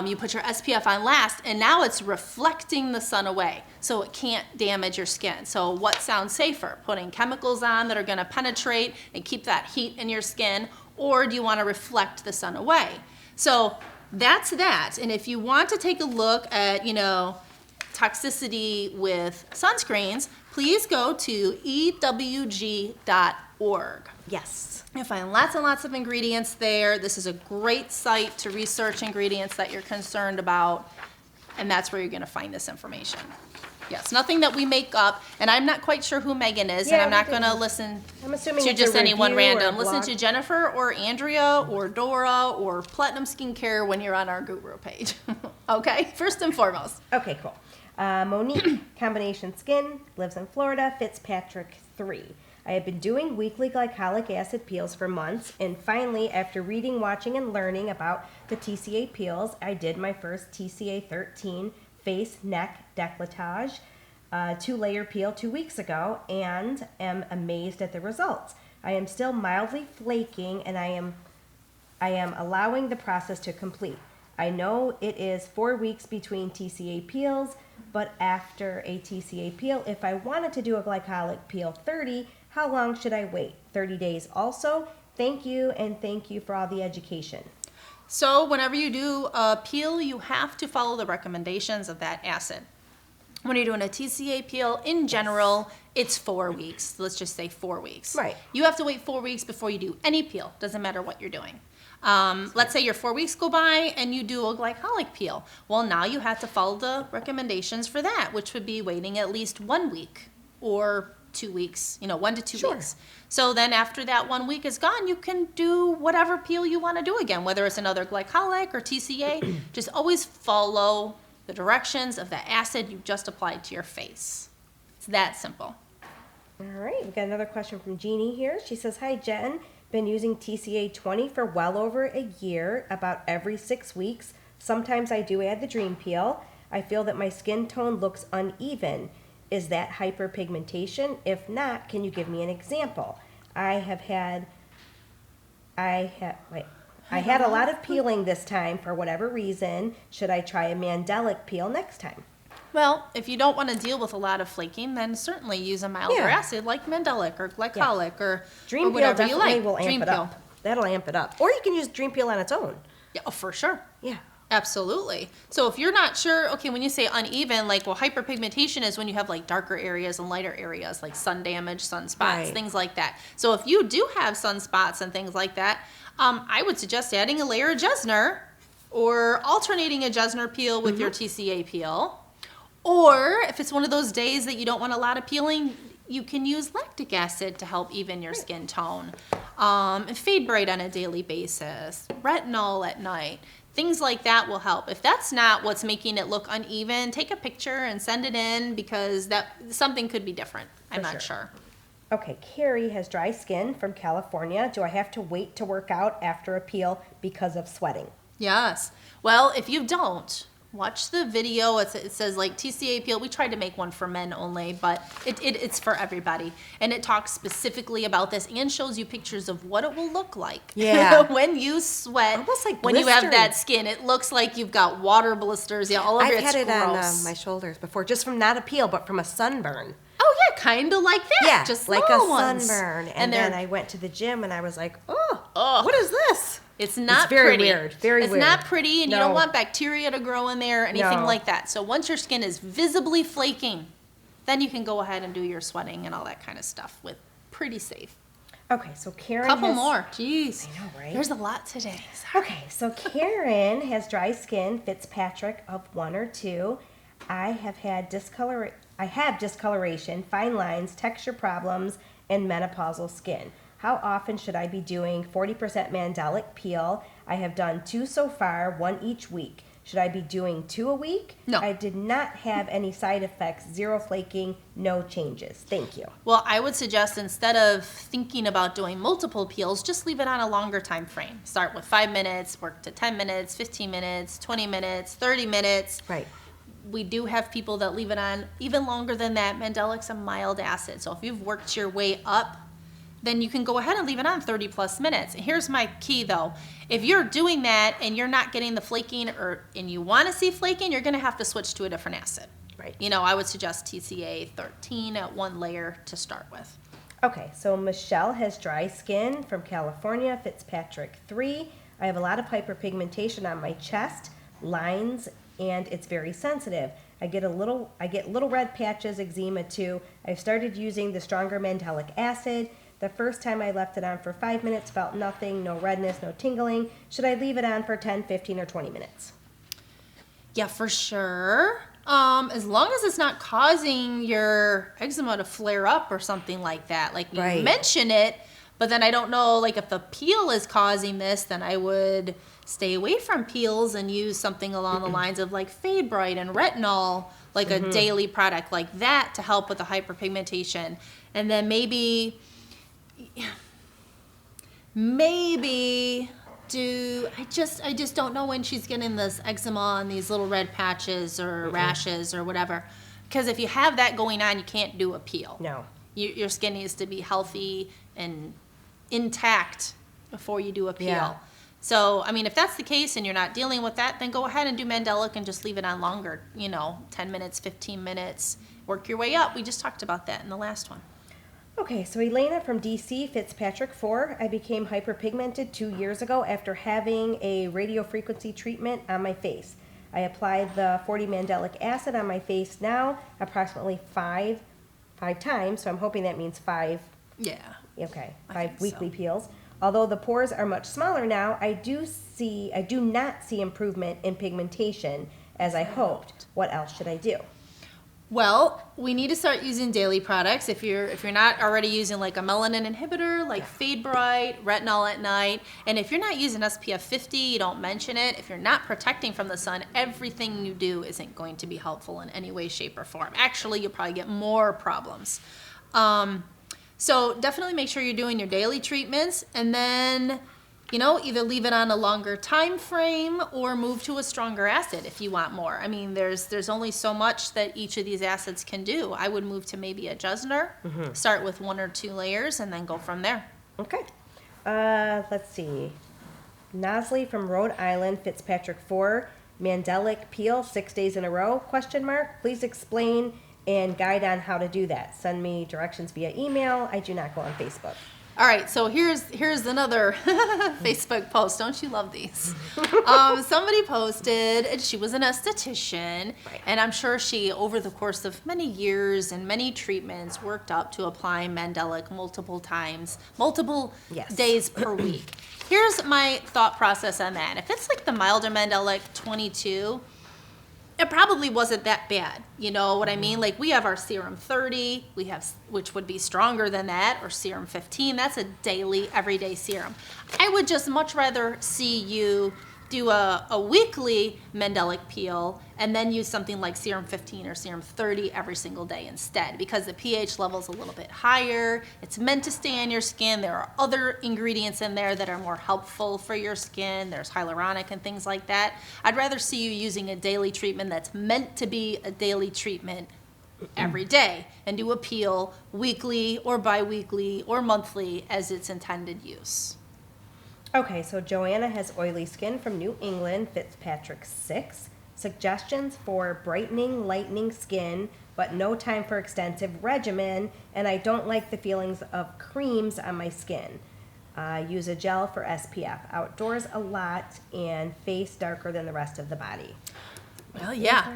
You put your SPF on last, and now it's reflecting the sun away, so it can't damage your skin. So what sounds safer? Putting chemicals on that are going to penetrate and keep that heat in your skin, or do you want to reflect the sun away? So that's that. And if you want to take a look at, toxicity with sunscreens, please go to ewg.org. Yes. You'll find lots and lots of ingredients there. This is a great site to research ingredients that you're concerned about, and that's where you're going to find this information. Yes, nothing that we make up, and I'm not quite sure who Megan is, and I'm not going to listen to just anyone random. Listen to Jennifer or Andrea or Dora or Platinum Skincare when you're on our guru page. Okay, first and foremost. Okay, cool. Monique, Combination Skin, lives in Florida, Fitzpatrick 3. I have been doing weekly glycolic acid peels for months, and finally, after reading, watching, and learning about the TCA peels, I did my first TCA 13 face, neck, décolletage, 2-layer peel 2 weeks ago, and am amazed at the results. I am still mildly flaking, and I am allowing the process to complete. I know it is 4 weeks between TCA peels, but after a TCA peel, if I wanted to do a glycolic peel 30, how long should I wait? 30 days also? Thank you, and thank you for all the education. So whenever you do a peel, you have to follow the recommendations of that acid. When you're doing a TCA peel, in general, it's 4 weeks. Let's just say 4 weeks. Right. You have to wait 4 weeks before you do any peel. Doesn't matter what you're doing. Let's say your 4 weeks go by and you do a glycolic peel. Well, now you have to follow the recommendations for that, which would be waiting at least 1 week or 2 weeks, 1 to 2 weeks. So then after that 1 week is gone, you can do whatever peel you want to do again, whether it's another glycolic or TCA. Just always follow the directions of the acid you just applied to your face. It's that simple. All right, we've got another question from Jeannie here. She says, hi, Jen. Been using TCA 20 for well over a year, about every 6 weeks. Sometimes I do add the Dream Peel. I feel that my skin tone looks uneven. Is that hyperpigmentation? If not, can you give me an example? I had a lot of peeling this time for whatever reason. Should I try a Mandelic peel next time? Well, if you don't want to deal with a lot of flaking, then certainly use a milder acid like Mandelic or Glycolic or Dream Peel whatever you definitely like. will amp it up. That'll amp it up. Or you can use Dream Peel on its own. Yeah, oh, for sure. Yeah. Absolutely. So if you're not sure, okay, when you say uneven, hyperpigmentation is when you have darker areas and lighter areas, like sun damage, sunspots, things like that. So if you do have sunspots and things like that, I would suggest adding a layer of Jessner or alternating a Jessner peel with your TCA peel. Or if it's one of those days that you don't want a lot of peeling, you can use lactic acid to help even your skin tone. And Fade Bright on a daily basis, retinol at night. Things like that will help. If that's not what's making it look uneven, take a picture and send it in because something could be different. I'm not sure. Okay, Carrie has dry skin from California. Do I have to wait to work out after a peel because of sweating? Yes. Well, if you don't, watch the video. It says TCA peel. We tried to make one for men only, but it's for everybody. And it talks specifically about this and shows you pictures of what it will look like. Yeah. When you sweat, almost like when you have blistering. that skin, it looks like you've got water blisters all over. I've It's had it gross. on my shoulders before, just from not a peel, but from a sunburn. Oh yeah, kind of like that. Yeah, just like little a ones. sunburn. And they're- then I went to the gym and I was like, oh, Ugh. what is this? It's not very pretty. weird, very it's weird. not pretty, and you don't No. want bacteria to grow in there or anything No. like that. So once your skin is visibly flaking, then you can go ahead and do your sweating and all that kind of stuff with pretty safe. Okay, so Karen Couple has... more. Jeez. I know, right? There's a lot today. Sorry. Okay, so Karen has dry skin, Fitzpatrick of 1 or 2. I have discoloration, fine lines, texture problems, and menopausal skin. How often should I be doing 40% Mandelic peel? I have done 2 so far, 1 each week. Should I be doing 2 a week? No. I did not have any side effects, 0 flaking, no changes. Thank you. Well, I would suggest instead of thinking about doing multiple peels, just leave it on a longer time frame. Start with 5 minutes, work to 10 minutes, 15 minutes, 20 minutes, 30 minutes. Right. We do have people that leave it on even longer than that. Mandelic's a mild acid. So if you've worked your way up, then you can go ahead and leave it on 30 plus minutes. And here's my key though. If you're doing that and you're not getting the flaking and you want to see flaking, you're going to have to switch to a different acid. Right. You know, I would suggest TCA 13 at 1 layer to start with. Okay, so Michelle has dry skin from California, Fitzpatrick 3. I have a lot of hyperpigmentation on my chest, lines, and it's very sensitive. I get little red patches, eczema too. I've started using the stronger Mandelic acid. The first time I left it on for 5 minutes, felt nothing, no redness, no tingling. Should I leave it on for 10, 15, or 20 minutes? Yeah, for sure. As long as it's not causing your eczema to flare up or something like that. Like you Right. mention it, but then I don't know, like if the peel is causing this, then I would stay away from peels and use something along the lines of like Fade Bright and Retinol, like a daily product like that to help with the hyperpigmentation. And then maybe I just don't know when she's getting this eczema and these little red patches or rashes or whatever. Because if you have that going on, you can't do a peel. No. Your skin needs to be healthy and intact before you do a peel. Yeah. So, I mean, if that's the case and you're not dealing with that, then go ahead and do Mandelic and just leave it on longer, 10 minutes, 15 minutes. Work your way up. We just talked about that in the last one. Okay, so Elena from DC, Fitzpatrick 4. I became hyperpigmented 2 years ago after having a radiofrequency treatment on my face. I applied the 40 Mandelic acid on my face now, approximately five times, so I'm hoping that means 5. Yeah. Okay, I 5 think weekly so. peels. Although the pores are much smaller now, I do not see improvement in pigmentation as I hoped. What else should I do? Well, we need to start using daily products. If you're not already using like a melanin inhibitor, like Fade Bright, Retinol at night, and if you're not using SPF 50, you don't mention it. If you're not protecting from the sun, everything you do isn't going to be helpful in any way, shape, or form. Actually, you'll probably get more problems. So definitely make sure you're doing your daily treatments, and then either leave it on a longer time frame or move to a stronger acid if you want more. I mean, there's only so much that each of these acids can do. I would move to maybe a Jessner, start with 1 or 2 layers, and then go from there. Okay. Let's see. Nosley from Rhode Island, Fitzpatrick 4. Mandelic peel 6 days in a row? ? Please explain and guide on how to do that. Send me directions via email. I do not go on Facebook. All right, so here's another Facebook post. Don't you love these? Somebody posted, and she was an esthetician, and I'm sure she, over the course of many years and many treatments, worked up to applying Mandelic multiple times, multiple days per week. Here's my thought process on that. If it's like the milder Mandelic 22, it probably wasn't that bad. You know what I mean? Like we have our serum 30, which would be stronger than that, or serum 15. That's a daily, everyday serum. I would just much rather see you do a weekly Mandelic peel and then use something like serum 15 or serum 30 every single day instead, because the pH level is a little bit higher. It's meant to stay on your skin. There are other ingredients in there that are more helpful for your skin. There's hyaluronic and things like that. I'd rather see you using a daily treatment that's meant to be a daily treatment every day, and do a peel weekly or bi-weekly or monthly as its intended use. Okay, so Joanna has oily skin from New England, Fitzpatrick 6. Suggestions for brightening, lightening skin, but no time for extensive regimen, and I don't like the feelings of creams on my skin. Use a gel for SPF. Outdoors a lot and face darker than the rest of the body. Well, yeah,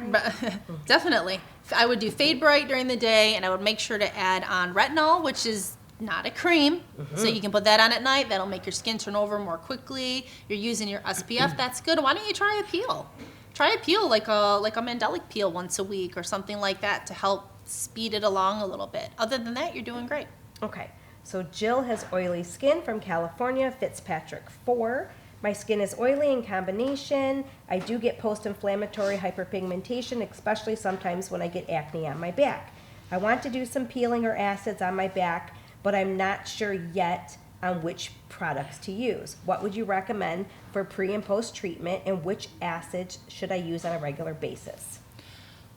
definitely. I would do Fade Bright during the day, and I would make sure to add on retinol, which is not a cream. So you can put that on at night. That'll make your skin turn over more quickly. You're using your SPF. That's good. Why don't you try a peel? Try a peel like a Mandelic peel once a week or something like that to help speed it along a little bit. Other than that, you're doing great. Okay, so Jill has oily skin from California, Fitzpatrick 4. My skin is oily in combination. I do get post-inflammatory hyperpigmentation, especially sometimes when I get acne on my back. I want to do some peeling or acids on my back, but I'm not sure yet on which products to use. What would you recommend for pre and post treatment, and which acids should I use on a regular basis?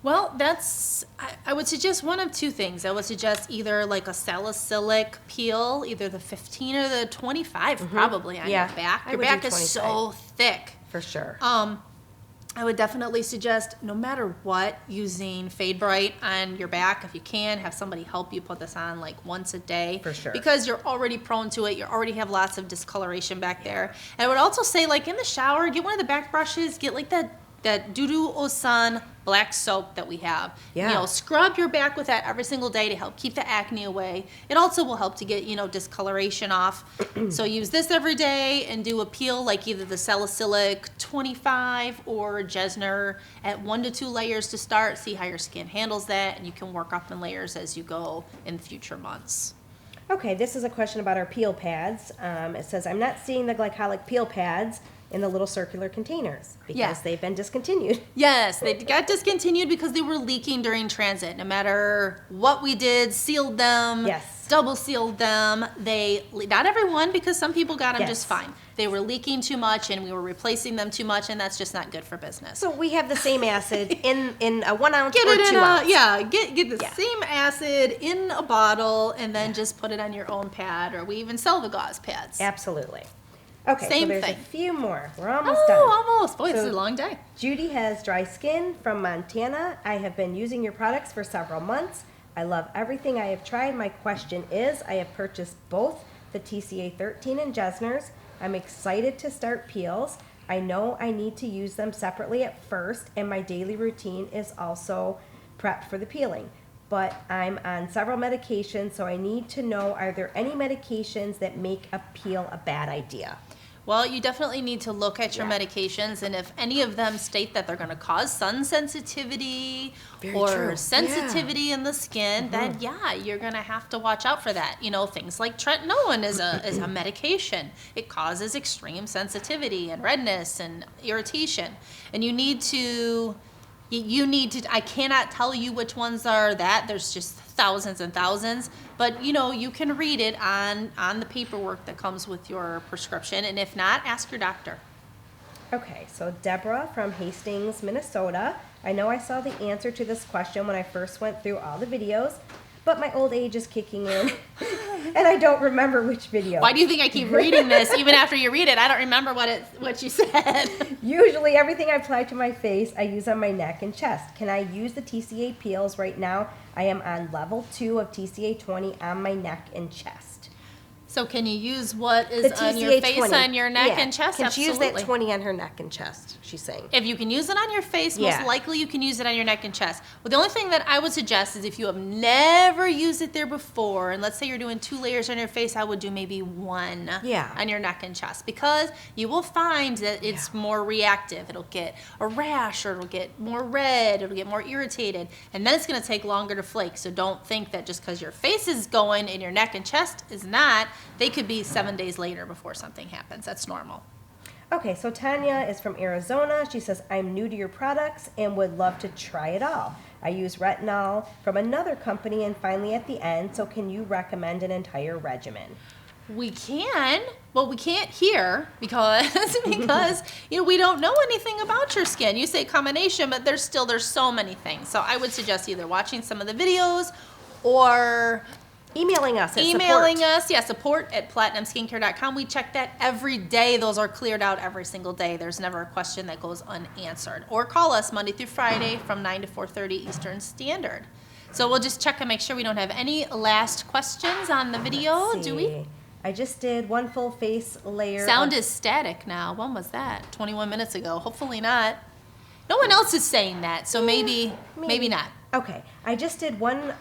Well, I would suggest one of two things. I would suggest either like a salicylic peel, either the 15 or the 25 probably on your back. Your back is so thick. For sure. I would definitely suggest, no matter what, using Fade Bright on your back. If you can, have somebody help you put this on like once a day. For sure. Because you're already prone to it. You already have lots of discoloration back there. And I would also say, like in the shower, get one of the back brushes, get like that Dudu Osun black soap that we have. Yeah. You know, scrub your back with that every single day to help keep the acne away. It also will help to get, discoloration off. So use this every day and do a peel like either the Salicylic 25 or Jessner at 1 to 2 layers to start. See how your skin handles that, and you can work up in layers as you go in future months. Okay, this is a question about our peel pads. It says, I'm not seeing the glycolic peel pads in the little circular containers because they've been discontinued. Yes, they got discontinued because they were leaking during transit. No matter what we did, sealed them, double sealed them. Not everyone, because some people got them just fine. They were leaking too much and we were replacing them too much, and that's just not good for business. So we have the same acid in a 1 ounce get or it 2 in ounce. Get the same acid in a bottle and then just put it on your own pad, or we even sell the gauze pads. Absolutely. Okay, Same so there's thing. a few more. We're almost done. Almost. Boy, this is a long day. Judy has dry skin from Montana. I have been using your products for several months. I love everything I have tried. My question is, I have purchased both the TCA 13 and Jessner's. I'm excited to start peels. I know I need to use them separately at first, and my daily routine is also prepped for the peeling. But I'm on several medications, so I need to know, are there any medications that make a peel a bad idea? Well, you definitely need to look at your medications, and if any of them state that they're going to cause sun sensitivity sensitivity in the skin, then you're going to have to watch out for that. Things like tretinoin is a medication. It causes extreme sensitivity and redness and irritation, and you need to, I cannot tell you which ones are that. There's just thousands and thousands, but you can read it on the paperwork that comes with your prescription, and if not, ask your doctor. Okay, so Deborah from Hastings, Minnesota. I know I saw the answer to this question when I first went through all the videos, but my old age is kicking in, and I don't remember which video. Why do you think I keep reading this even after you read it? I don't remember what you said. Usually everything I apply to my face, I use on my neck and chest. Can I use the TCA peels right now? I am on level 2 of TCA 20 on my neck and chest. So can you use what is on your face, 20. on your neck and chest? Can she use that Absolutely. 20 on her neck and chest, she's saying. If you can use it on your face, most likely you can use it on your neck and chest. Well, the only thing that I would suggest is if you have never used it there before, and let's say you're doing 2 layers on your face, I would do maybe 1 on your neck and chest, because you will find that it's more reactive. It'll get a rash, or it'll get more red, it'll get more irritated, and then it's going to take longer to flake. So don't think that just because your face is going and your neck and chest is not, they could be 7 days later before something happens. That's normal. Okay, so Tanya is from Arizona. She says, I'm new to your products and would love to try it all. I use retinol from another company and finally at the end, so can you recommend an entire regimen? We can, but we can't here because we don't know anything about your skin. You say combination, but there's so many things. So I would suggest either watching some of the videos or emailing us at support@platinumskincare.com. We check that every day. Those are cleared out every single day. There's never a question that goes unanswered. Or call us Monday through Friday from 9 to 4:30 Eastern Standard. So we'll just check and make sure we don't have any last questions on the video, Let's do we? see. I just did one full face layer. Sound is static now. When was that? 21 minutes ago. Hopefully not. No one else is saying that, so maybe not. Okay, I just did one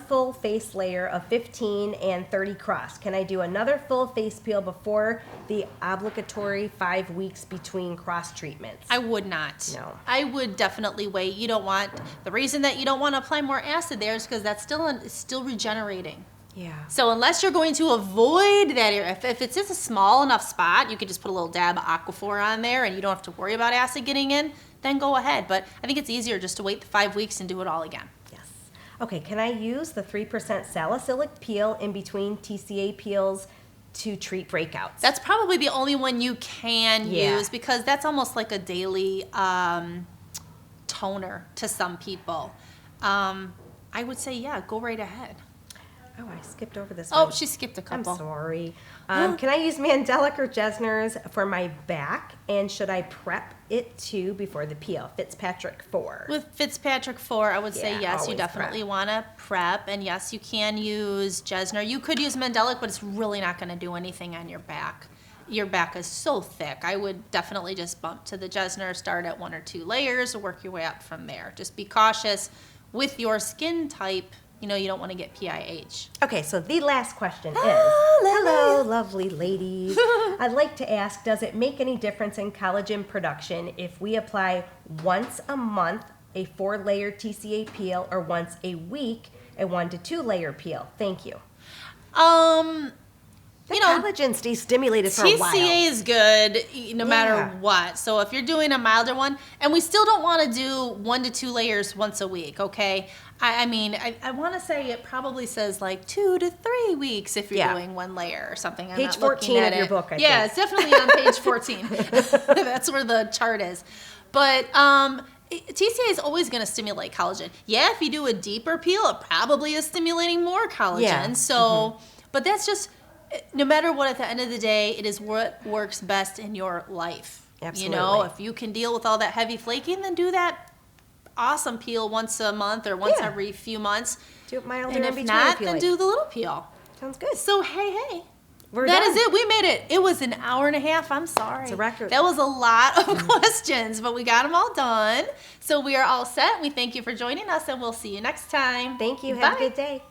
full face layer of 15 and 30 cross. Can I do another full face peel before the obligatory 5 weeks between cross treatments? I would not. No. I would definitely wait. The reason that you don't want to apply more acid there is because that's still regenerating. Yeah. So unless you're going to avoid that area, if it's just a small enough spot, you could just put a little dab of Aquaphor on there and you don't have to worry about acid getting in, then go ahead. But I think it's easier just to wait the 5 weeks and do it all again. Yes. Okay, can I use the 3% salicylic peel in between TCA peels to treat breakouts? That's probably the only one you can use because that's almost like a daily toner to some people. I would say, go right ahead. Oh, I skipped over this Oh, one. she skipped a I'm couple. sorry. Can I use Mandelic or Jessner's for my back? And should I prep it too before the peel? Fitzpatrick 4. With Fitzpatrick 4, I would say Yeah, yes, you always definitely want to prep. And yes, you can use Jessner. You could use Mandelic, but it's really not going to do anything on your back. Your back is so thick. I would definitely just bump to the Jessner, start at 1 or 2 layers, work your way up from there. Just be cautious with your skin type. You don't want to get PIH. Okay, so the last question is, hello, lovely ladies. I'd like to ask, does it make any difference in collagen production if we apply once a month a 4-layer TCA peel or once a week a 1 to 2 layer peel? Thank you. The collagen stays stimulated for a while. TCA is good no matter what. So if you're doing a milder one, and we still don't want to do 1 to 2 layers once a week, okay? I want to say it probably says like 2 to 3 weeks if you're doing 1 layer or something. I'm page not 14 of your book, I think. Yeah, it's definitely on page 14. That's where the chart is. But TCA is always going to stimulate collagen. Yeah, if you do a deeper peel, it probably is stimulating more collagen. Yeah. So, but that's just... No matter what, at the end of the day, it is what works best in your life. Absolutely. If you can deal with all that heavy flaking, then do that awesome peel once a month or once every few months. Do it milder and in if between not, if you then like. do the little peel. Sounds good. So, hey. We're That done. is it. We made it. It was an hour and a half. I'm sorry. It's a record. That was a lot of questions, but we got them all done. So we are all set. We thank you for joining us, and we'll see you next time. Thank you. Have Bye. a good day.